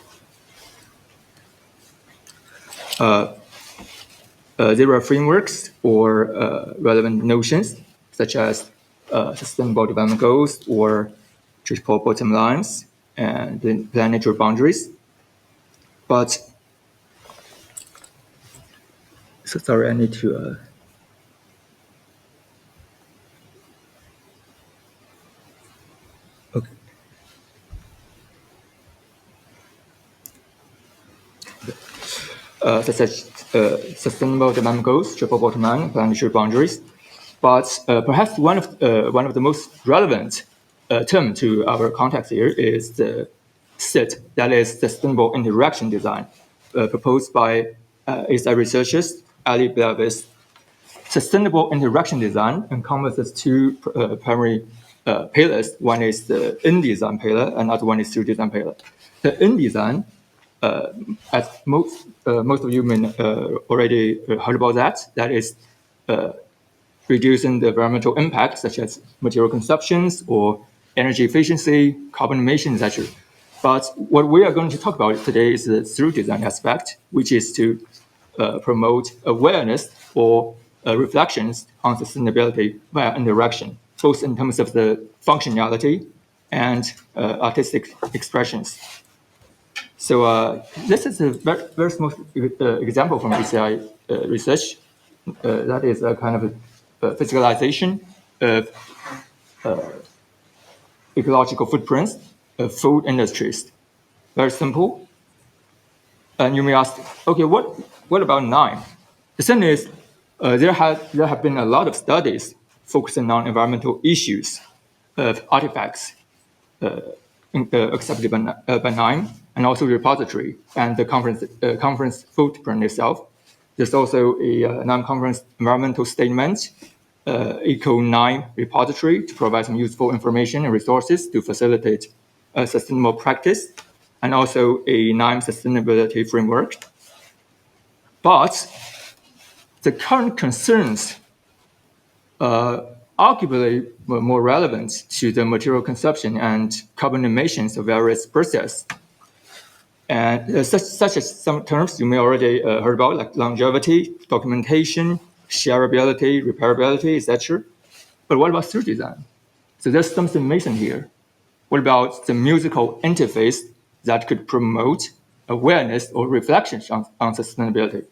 There are frameworks or relevant notions such as sustainable development goals or triple bottom lines and planetary boundaries. But so sorry, I need to. Okay. Such as sustainable development goals, triple bottom line, planetary boundaries. But perhaps one of the most relevant term to our context here is the SIT, that is Sustainable Interaction Design, proposed by ASI researchers Ali Belvis. Sustainable interaction design encompasses two primary pillars. One is the in-design pillar, another one is through-design pillar. The in-design, as most of you may already heard about that is reducing the environmental impact, such as material consumptions or energy efficiency, carbon emissions, etc. But what we are going to talk about today is the through-design aspect, which is to promote awareness or reflections on sustainability via interaction, both in terms of the functionality and artistic expressions. So this is a very small example from ACI research. That is a kind of a physicalization of ecological footprints of food industries. Very simple. And you may ask, okay, what about NIME? The thing is, there have been a lot of studies focusing on environmental issues of artifacts accepted by NIME, and also repository and the conference footprint itself. There's also a NIME conference environmental statement, Eco NIME repository to provide some useful information and resources to facilitate sustainable practice, and also a NIME sustainability framework. But the current concerns arguably were more relevant to the material consumption and carbon emissions of various processes. And such as some terms you may already heard about, like longevity, documentation, shareability, repairability, etc. But what about through design? So there's something missing here. What about the musical interface that could promote awareness or reflections on sustainability?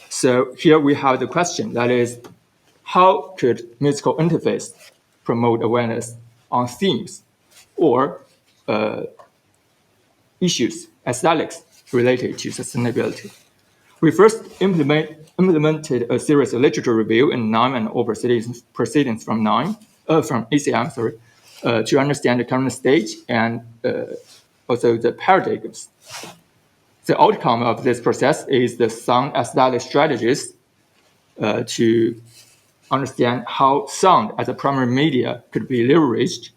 So here we have the question, that is, how could musical interface promote awareness on themes or issues, aesthetics related to sustainability? We first implemented a series of literature review in NIME and all proceedings from ACM, to understand the current state and also the paradigms. The outcome of this process is the sound aesthetic strategies to understand how sound as a primary media could be leveraged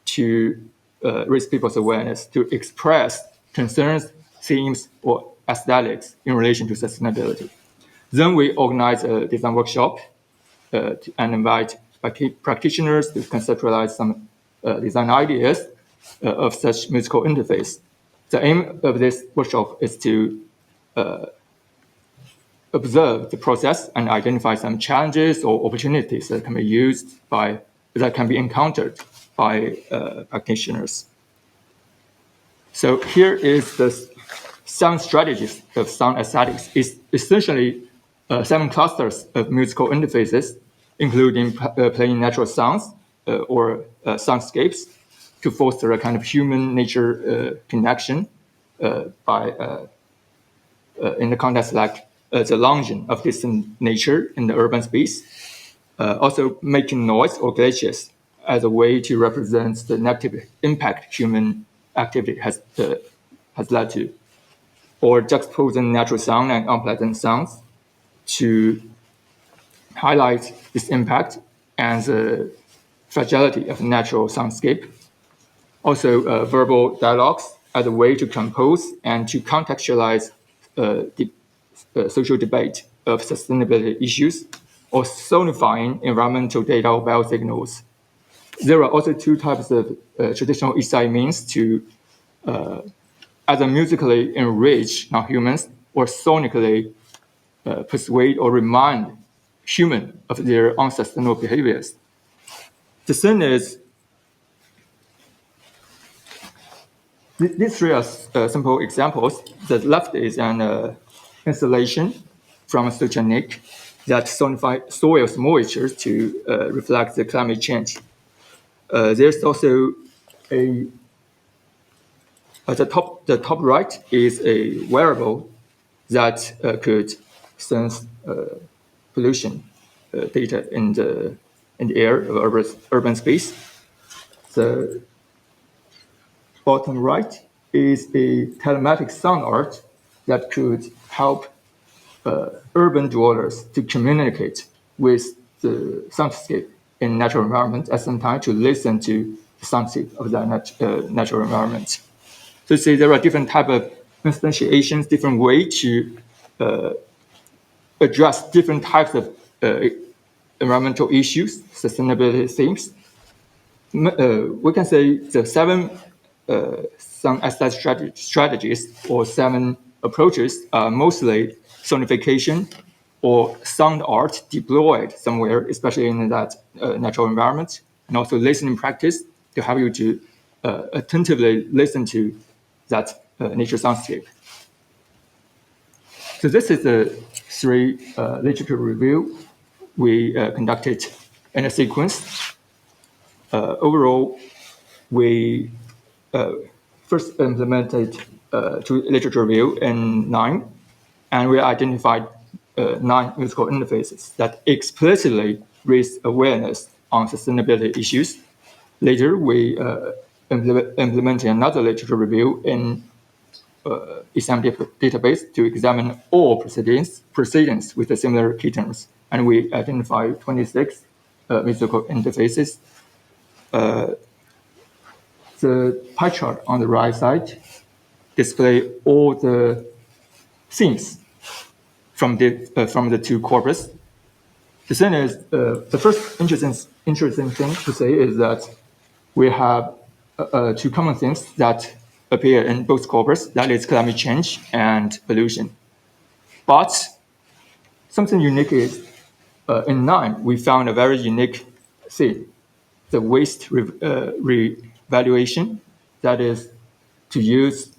to raise people's awareness, to express concerns, themes, or aesthetics in relation to sustainability. Then we organize a design workshop and invite practitioners to conceptualize some design ideas of such musical interface. The aim of this workshop is to observe the process and identify some challenges or opportunities that can be encountered by practitioners. So here is the 7 strategies of sound aesthetics. It's essentially 7 clusters of musical interfaces, including playing natural sounds or soundscapes to foster a kind of human-nature connection in the context like the longing of distant nature in the urban space. Also making noise or glitches as a way to represent the negative impact human activity has led to, or juxtaposing natural sound and unpleasant sounds to highlight this impact and the fragility of natural soundscape. Also, verbal dialogues as a way to compose and to contextualize social debate of sustainability issues, or sonifying environmental data or biosignals. There are also 2 types of traditional Isai means to either musically enrich non-humans or sonically persuade or remind humans of their unsustainable behaviors. The thing is, these 3 are simple examples. The left is an installation from a technique that sonify soil's moisture to reflect the climate change. There's also the top right is a wearable that could sense pollution data in the air of urban space. The bottom right is a telematic sound art that could help urban dwellers to communicate with the soundscape in natural environment at some time to listen to the soundscape of that natural environment. So see, there are different type of instantiations, different way to address different types of environmental issues, sustainability themes. We can say the 7 sound aesthetic strategies or 7 approaches are mostly sonification or sound art deployed somewhere, especially in that natural environment, and also listening practice to help you to attentively listen to that nature soundscape. So this is the 3 literature review we conducted in a sequence. Overall, we first implemented 2 literature review in NIME, and we identified 9 musical interfaces that explicitly raised awareness on sustainability issues. Later, we implemented another literature review in exam database to examine all proceedings with a similar key terms, and we identified 26 musical interfaces. The pie chart on the right side display all the themes from the 2 corpus. The thing is, the first interesting thing to say is that we have 2 common themes that appear in both corpus, that is climate change and pollution. But something unique is, in NIME, we found a very unique theme, the waste revaluation, that is to use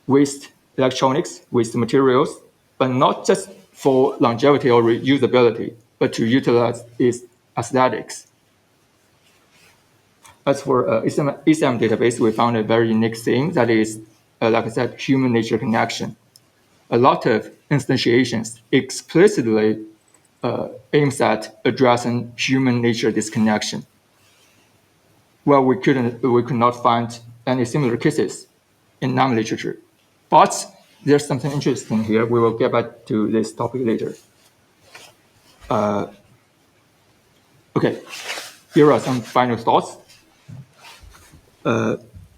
waste electronics, waste materials, but not just for longevity or reusability, but to utilize its aesthetics. As for ESAM database, we found a very unique thing that is, like I said, human-nature connection. A lot of instantiations explicitly aims at addressing human-nature disconnection. Well, we could not find any similar cases in NIME literature. But there's something interesting here. We will get back to this topic later. Okay, here are some final thoughts.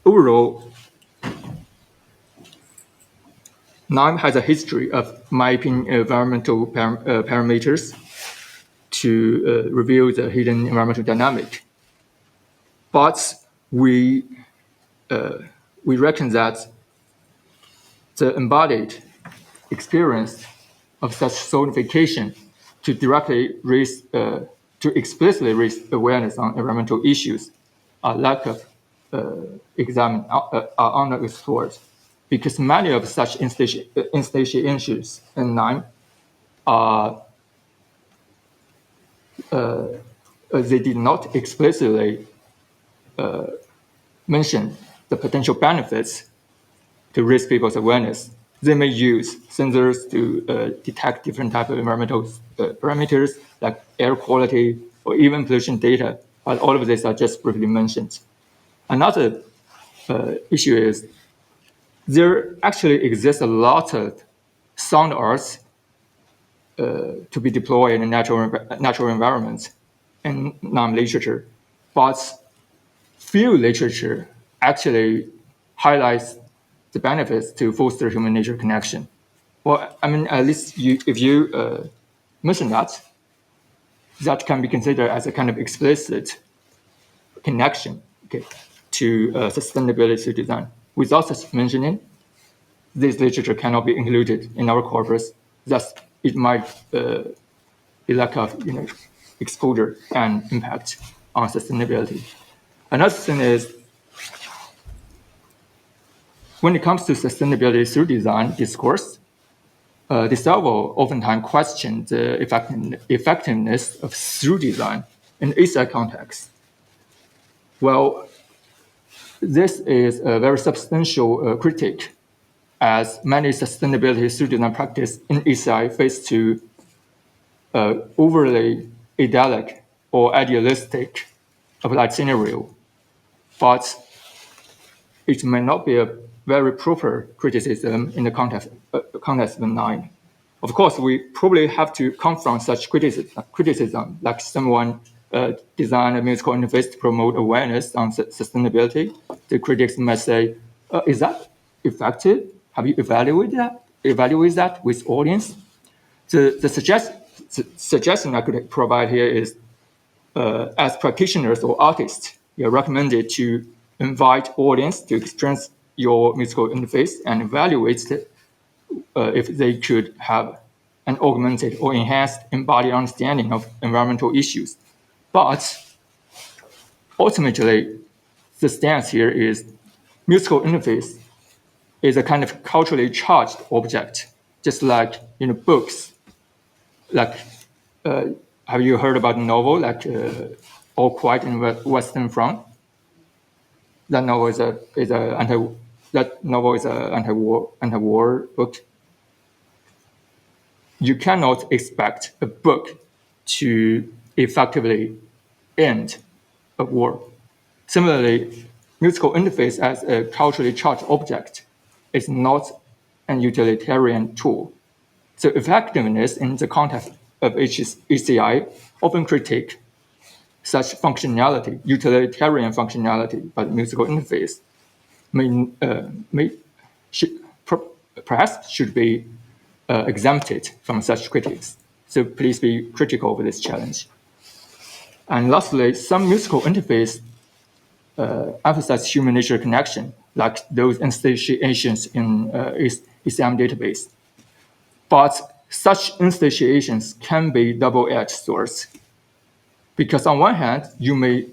Overall, NIME has a history of mapping environmental parameters to reveal the hidden environmental dynamic. But we reckon that the embodied experience of such zonification to directly raise, to explicitly raise awareness on environmental issues, lack of examine are underexplored, because many of such instantiations in NIME are they did not explicitly mention the potential benefits to raise people's awareness. They may use sensors to detect different types of environmental parameters like air quality or even pollution data, but all of these are just briefly mentioned. Another issue is there actually exists a lot of sound arts to be deployed in natural environments in NIME literature, but few literature actually highlights the benefits to foster human-nature connection. Well, I mean, at least if you mention that, that can be considered as a kind of explicit connection, okay, to sustainability design. Without such mentioning, this literature cannot be included in our corpus. Thus, it might be lack of exposure and impact on sustainability. Another thing is, when it comes to sustainability through design discourse, DeSalvo oftentimes questions the effectiveness of through design in ESI context. Well, this is a very substantial critique, as many sustainability through design practice in ESI face to overly idyllic or idealistic applied scenario, but it may not be a very proper criticism in the context of NIME. Of course, we probably have to confront such criticism, like someone designed a musical interface to promote awareness on sustainability. The critics might say, is that effective? Have you evaluated that with audience? The suggestion I could provide here is, as practitioners or artists, you're recommended to invite audience to experience your musical interface and evaluate if they could have an augmented or enhanced embodied understanding of environmental issues. But ultimately, the stance here is musical interface is a kind of culturally charged object, just like books. Like, have you heard about a novel like All Quiet in Western Front? That novel is an anti-war book. You cannot expect a book to effectively end a war. Similarly, musical interface as a culturally charged object is not an utilitarian tool. So effectiveness in the context of HCI often critique such functionality, utilitarian functionality, but musical interface perhaps should be exempted from such critics. So please be critical of this challenge. And lastly, some musical interface emphasize human-nature connection, like those instantiations in ECM database. But such instantiations can be double-edged swords, because on one hand, you may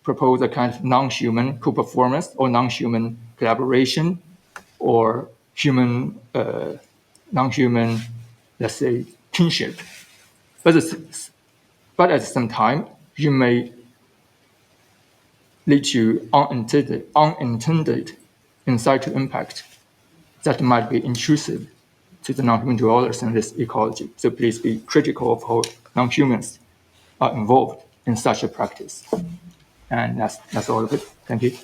propose a kind of non-human co-performance or non-human collaboration or non-human, let's say, kinship. But at the same time, you may lead to unintended incidental impact that might be intrusive to the non-human dwellers in this ecology. So please be critical of how non-humans are involved in such a practice. And that's all of it. Thank you.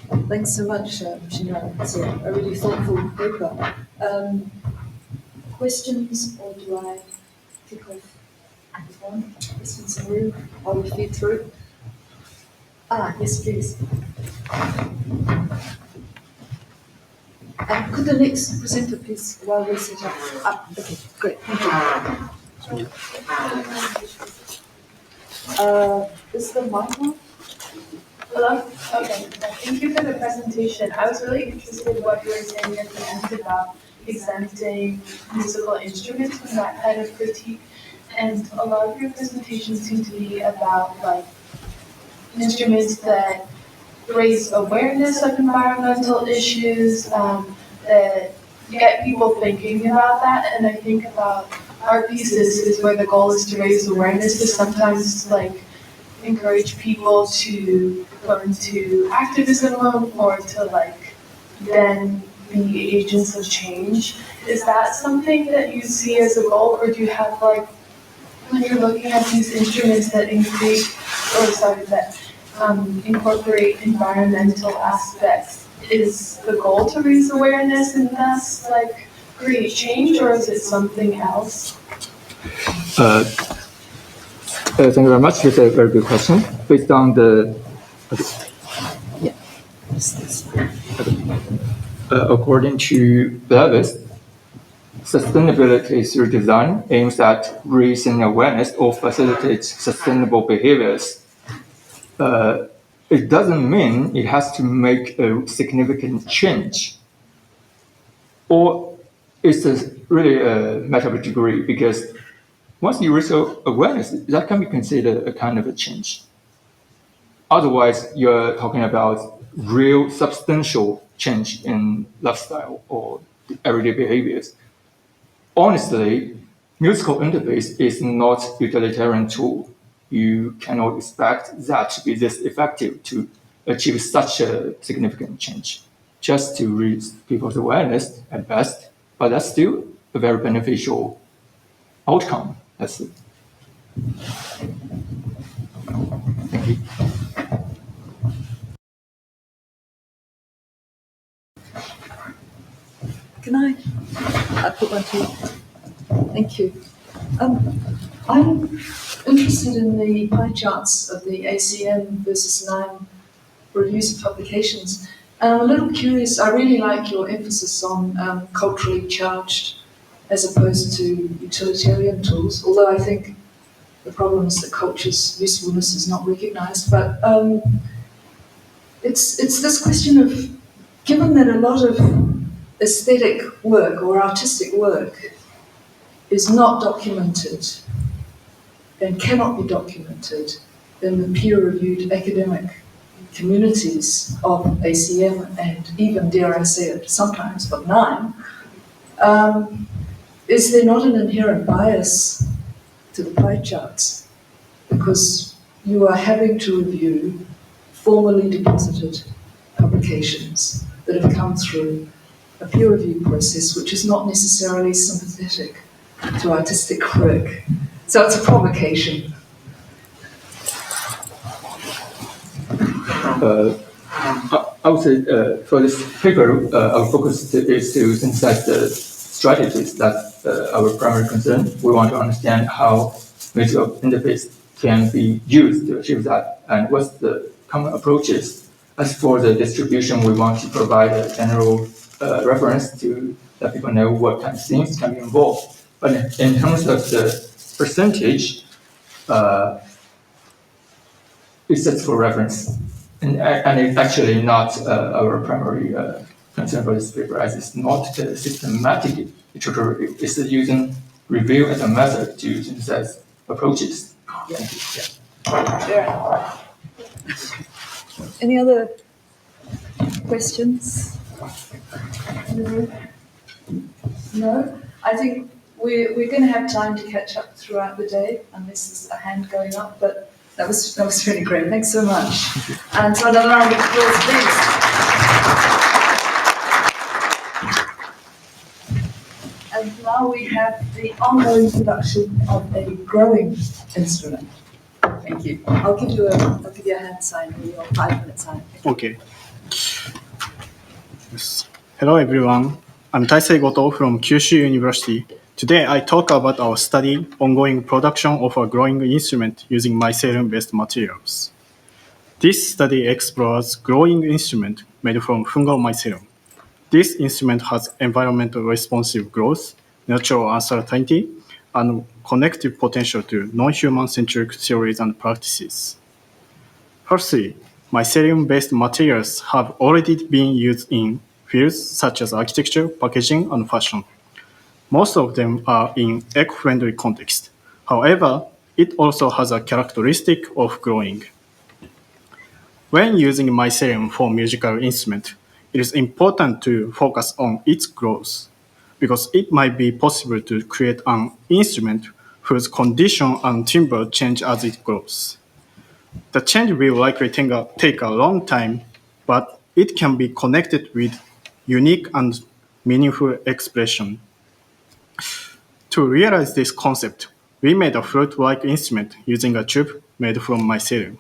Thanks so much, Xinran. It's a really thoughtful paper. Questions, or do I kick off with one? Questions in the room while we feed through? Yes, please. Could the next presenter please, while we set up? Okay, great, thank you. Is the mic on? Hello? Okay. Thank you for the presentation. I was really interested in what you were saying at the end about exempting musical instruments from that kind of critique. And a lot of your presentations seem to be about like instruments that raise awareness of environmental issues, that get people thinking about that. And I think about art pieces is where the goal is to raise awareness, to sometimes like encourage people to go into activism or to like then be agents of change. Is that something that you see as a goal, or do you have like, when you're looking at these instruments that incorporate environmental aspects, is the goal to raise awareness and thus like create change, or is it something else? Thank you very much. This is a very good question. Based on the according to Davis, sustainability through design aims at raising awareness or facilitates sustainable behaviors. It doesn't mean it has to make a significant change, or it's really a matter of degree, because once you raise awareness, that can be considered a kind of a change. Otherwise, you're talking about real substantial change in lifestyle or everyday behaviors. Honestly, musical interface is not a utilitarian tool. You cannot expect that to be this effective to achieve such a significant change. Just to raise people's awareness at best, but that's still a very beneficial outcome. That's it. Thank you. Can I put one to you? Thank you. I'm interested in the pie charts of the ACM versus NIME reviews of publications. And I'm a little curious, I really like your emphasis on culturally charged as opposed to utilitarian tools, although I think the problem is that culture's usefulness is not recognized. But it's this question of, given that a lot of aesthetic work or artistic work is not documented and cannot be documented in the peer-reviewed academic communities of ACM and even, dare I say it, sometimes of NIME, is there not an inherent bias to the pie charts? Because you are having to review formally deposited publications that have come through a peer review process which is not necessarily sympathetic to artistic work. So it's a provocation. I would say for this paper, our focus is to synthesize the strategies that our primary concern. We want to understand how musical interface can be used to achieve that, and what's the common approaches. As for the distribution, we want to provide a general reference to let people know what kind of things can be involved. But in terms of the percentage, it's just for reference. And it's actually not our primary concern for this paper, as it's not a systematic literature review. It's using review as a method to synthesize approaches. Yeah. Any other questions? No? I think we're going to have time to catch up throughout the day, unless there's a hand going up, but that was really great. Thanks so much. And so another round of applause, please. And now we have the ongoing production of a growing instrument. Thank you. I'll give you a hand sign or your 5-minute sign. Okay. Hello everyone, I'm Taisei GOTO from Kyushu University. Today I talk about our study ongoing production of a growing instrument using mycelium-based materials. This study explores growing instrument made from fungal mycelium. This instrument has environmental responsive growth, natural uncertainty, and connective potential to non-human centric theories and practices. Firstly, mycelium-based materials have already been used in fields such as architecture, packaging, and fashion. Most of them are in eco-friendly context. However, it also has a characteristic of growing. When using mycelium for musical instrument, it is important to focus on its growth, because it might be possible to create an instrument whose condition and timbre change as it grows. The change will likely take a long time, but it can be connected with unique and meaningful expression. To realize this concept, we made a flute-like instrument using a tube made from mycelium.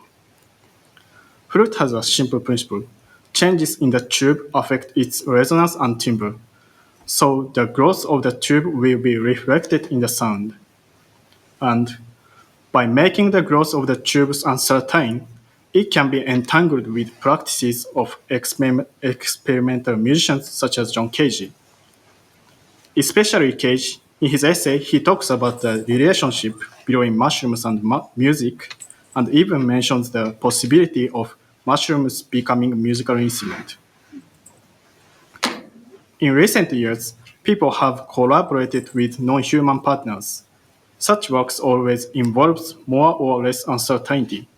Flute has a simple principle. Changes in the tube affect its resonance and timbre, so the growth of the tube will be reflected in the sound. And by making the growth of the tubes uncertain, it can be entangled with practices of experimental musicians such as John Cage. Especially Cage, in his essay, he talks about the relationship between mushrooms and music, and even mentions the possibility of mushrooms becoming a musical instrument. In recent years, people have collaborated with non-human partners. Such works always involves more or less uncertainty.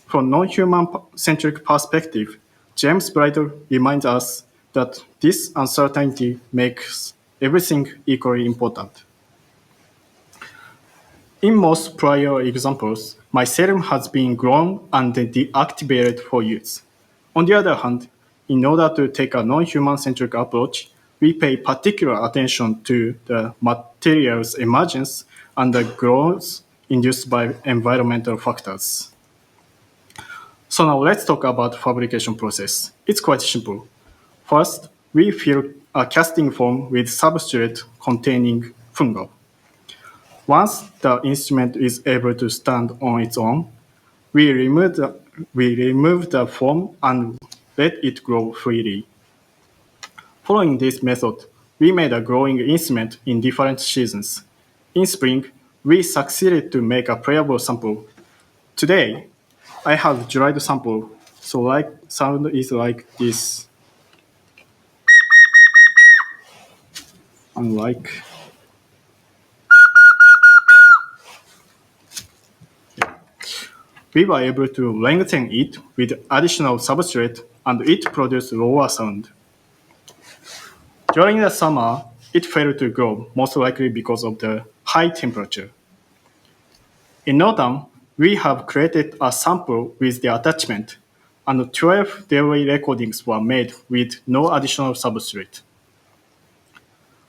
From non-human-centric perspective, James Bridle reminds us that this uncertainty makes everything equally important. In most prior examples, mycelium has been grown and deactivated for use. On the other hand, in order to take a non-human-centric approach, we pay particular attention to the material's emergence and the growth induced by environmental factors. So now let's talk about fabrication process. It's quite simple. First, we fill a casting foam with substrate containing fungal. Once the instrument is able to stand on its own, we remove the foam and let it grow freely. Following this method, we made a growing instrument in different seasons. In spring, we succeeded to make a playable sample. Today, I have dried sample, so sound is like this. Unlike we were able to lengthen it with additional substrate, and it produced lower sound. During the summer, it failed to grow, most likely because of the high temperature. In autumn, we have created a sample with the attachment, and 12 daily recordings were made with no additional substrate.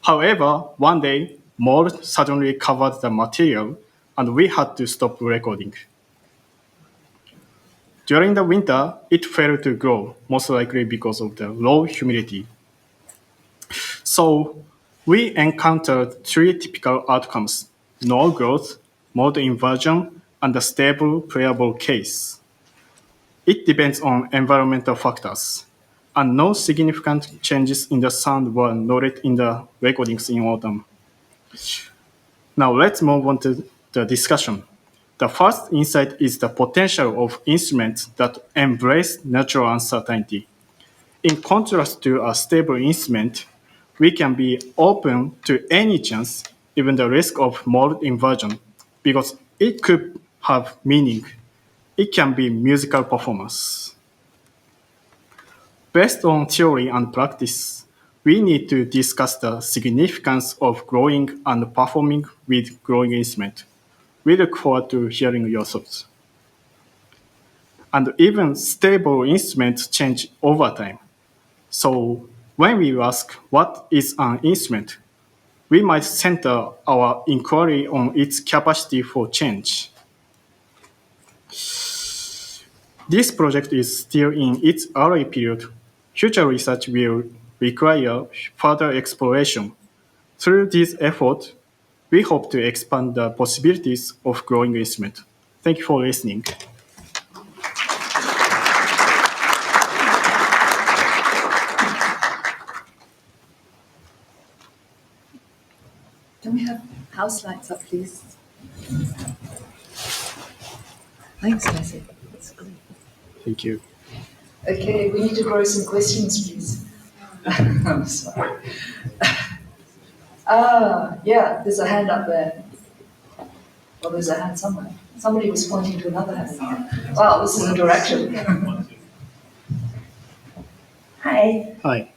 However, one day, mold suddenly covered the material, and we had to stop recording. During the winter, it failed to grow, most likely because of the low humidity. So, we encountered three typical outcomes: no growth, mold inversion, and a stable playable case. It depends on environmental factors, and no significant changes in the sound were noted in the recordings in autumn. Now let's move on to the discussion. The first insight is the potential of instruments that embrace natural uncertainty. In contrast to a stable instrument, we can be open to any chance, even the risk of mold inversion, because it could have meaning. It can be musical performance. Based on theory and practice, we need to discuss the significance of growing and performing with growing instrument. We look forward to hearing your thoughts. And even stable instruments change over time. So when we ask what is an instrument, we might center our inquiry on its capacity for change. This project is still in its early period, future research will require further exploration. Through this effort, we hope to expand the possibilities of growing instrument. Thank you for listening. Can we have house lights up, please? Thanks, Taisei. That's great. Thank you. Okay, we need to grow some questions, please. I'm sorry. Yeah, there's a hand up there. Well, there's a hand somewhere. Somebody was pointing to another hand. Wow, this is a direction. Hi. Hi.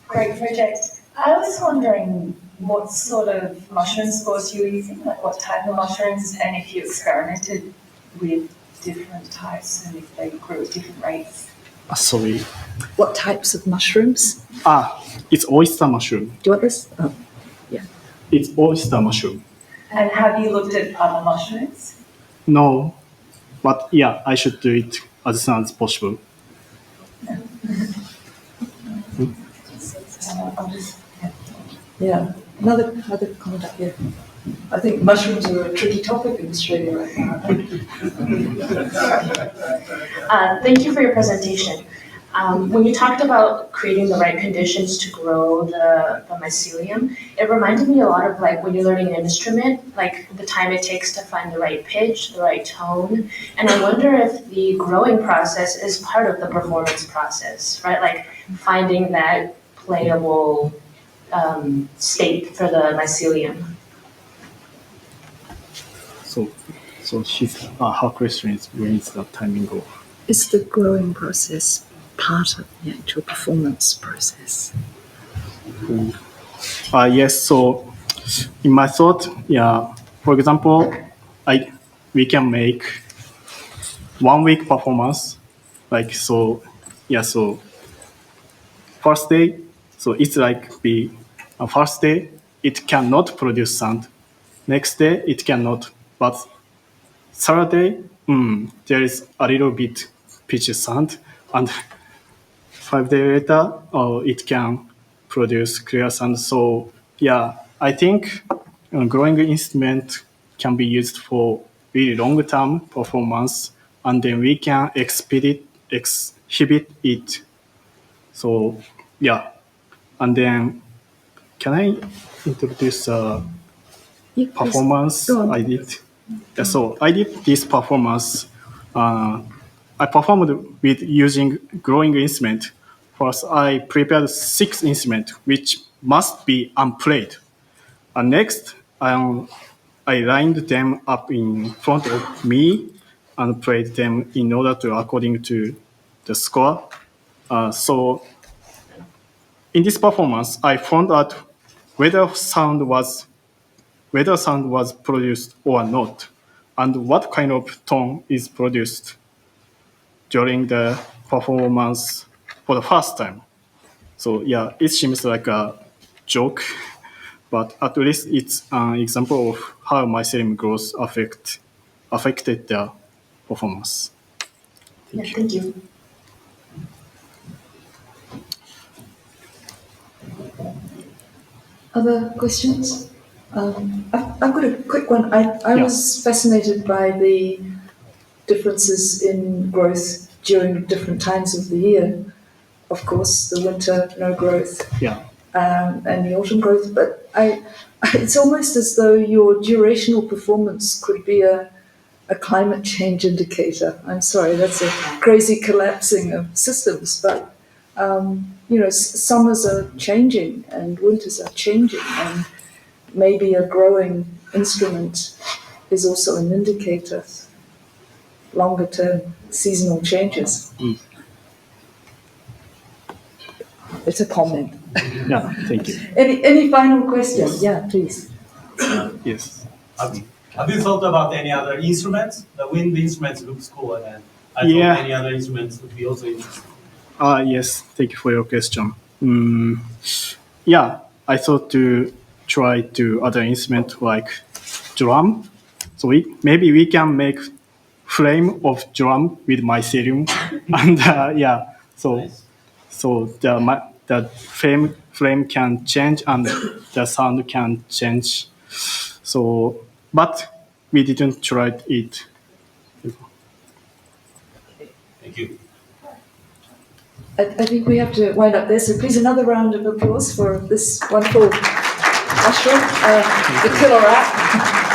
Great project. I was wondering what sort of mushroom spores you were using, like what type of mushrooms, and if you experimented with different types and if they grew at different rates. Sorry. What types of mushrooms? It's oyster mushroom. Do you want this? Oh, yeah. It's oyster mushroom. And have you looked at other mushrooms? No, but yeah, I should do it as soon as possible. Yeah. Another comment up here. I think mushrooms are a tricky topic in Australia right now. Thank you for your presentation. When you talked about creating the right conditions to grow the mycelium, it reminded me a lot of like when you're learning an instrument, like the time it takes to find the right pitch, the right tone. And I wonder if the growing process is part of the performance process, right? Like finding that playable state for the mycelium. So her question is when is the timing of? Is the growing process part of the actual performance process? Yes. So in my thought, yeah. For example, we can make 1 week performance, like so. Yeah. So first day, so it's like first day it cannot produce sound. Next day it cannot, but third day there is a little bit pitch sound, and 5 days later it can produce clear sound. So yeah, I think growing instrument can be used for really long-term performance, and then we can exhibit it. So yeah, and then can I introduce performance I did? Yeah, so I did this performance. I performed with using growing instrument. First, I prepared 6 instruments, which must be unplayed. And next, I lined them up in front of me and played them in order to according to the score. So in this performance, I found out whether sound was produced or not, and what kind of tone is produced during the performance for the first time. So yeah, it seems like a joke, but at least it's an example of how mycelium growth affected the performance. Thank you. Other questions? I've got a quick one. I was fascinated by the differences in growth during different times of the year. Of course, the winter, no growth. Yeah. And the autumn growth. But it's almost as though your durational performance could be a climate change indicator. I'm sorry, that's a crazy collapsing of systems, but summers are changing and winters are changing, and maybe a growing instrument is also an indicator of longer term seasonal changes. It's a comment. Yeah, thank you. Any final question? Yeah, please. Yes. Have you thought about any other instruments? The wind instruments looks cool, and I thought any other instruments would be also interesting. Yes, thank you for your question. Yeah, I thought to try to other instrument like drum. So maybe we can make frame of drum with mycelium, and yeah. So So the frame can change and the sound can change. So, but we didn't try it. Thank you. I think we have to wind up there, so please another round of applause for this wonderful mushroom, the killer app.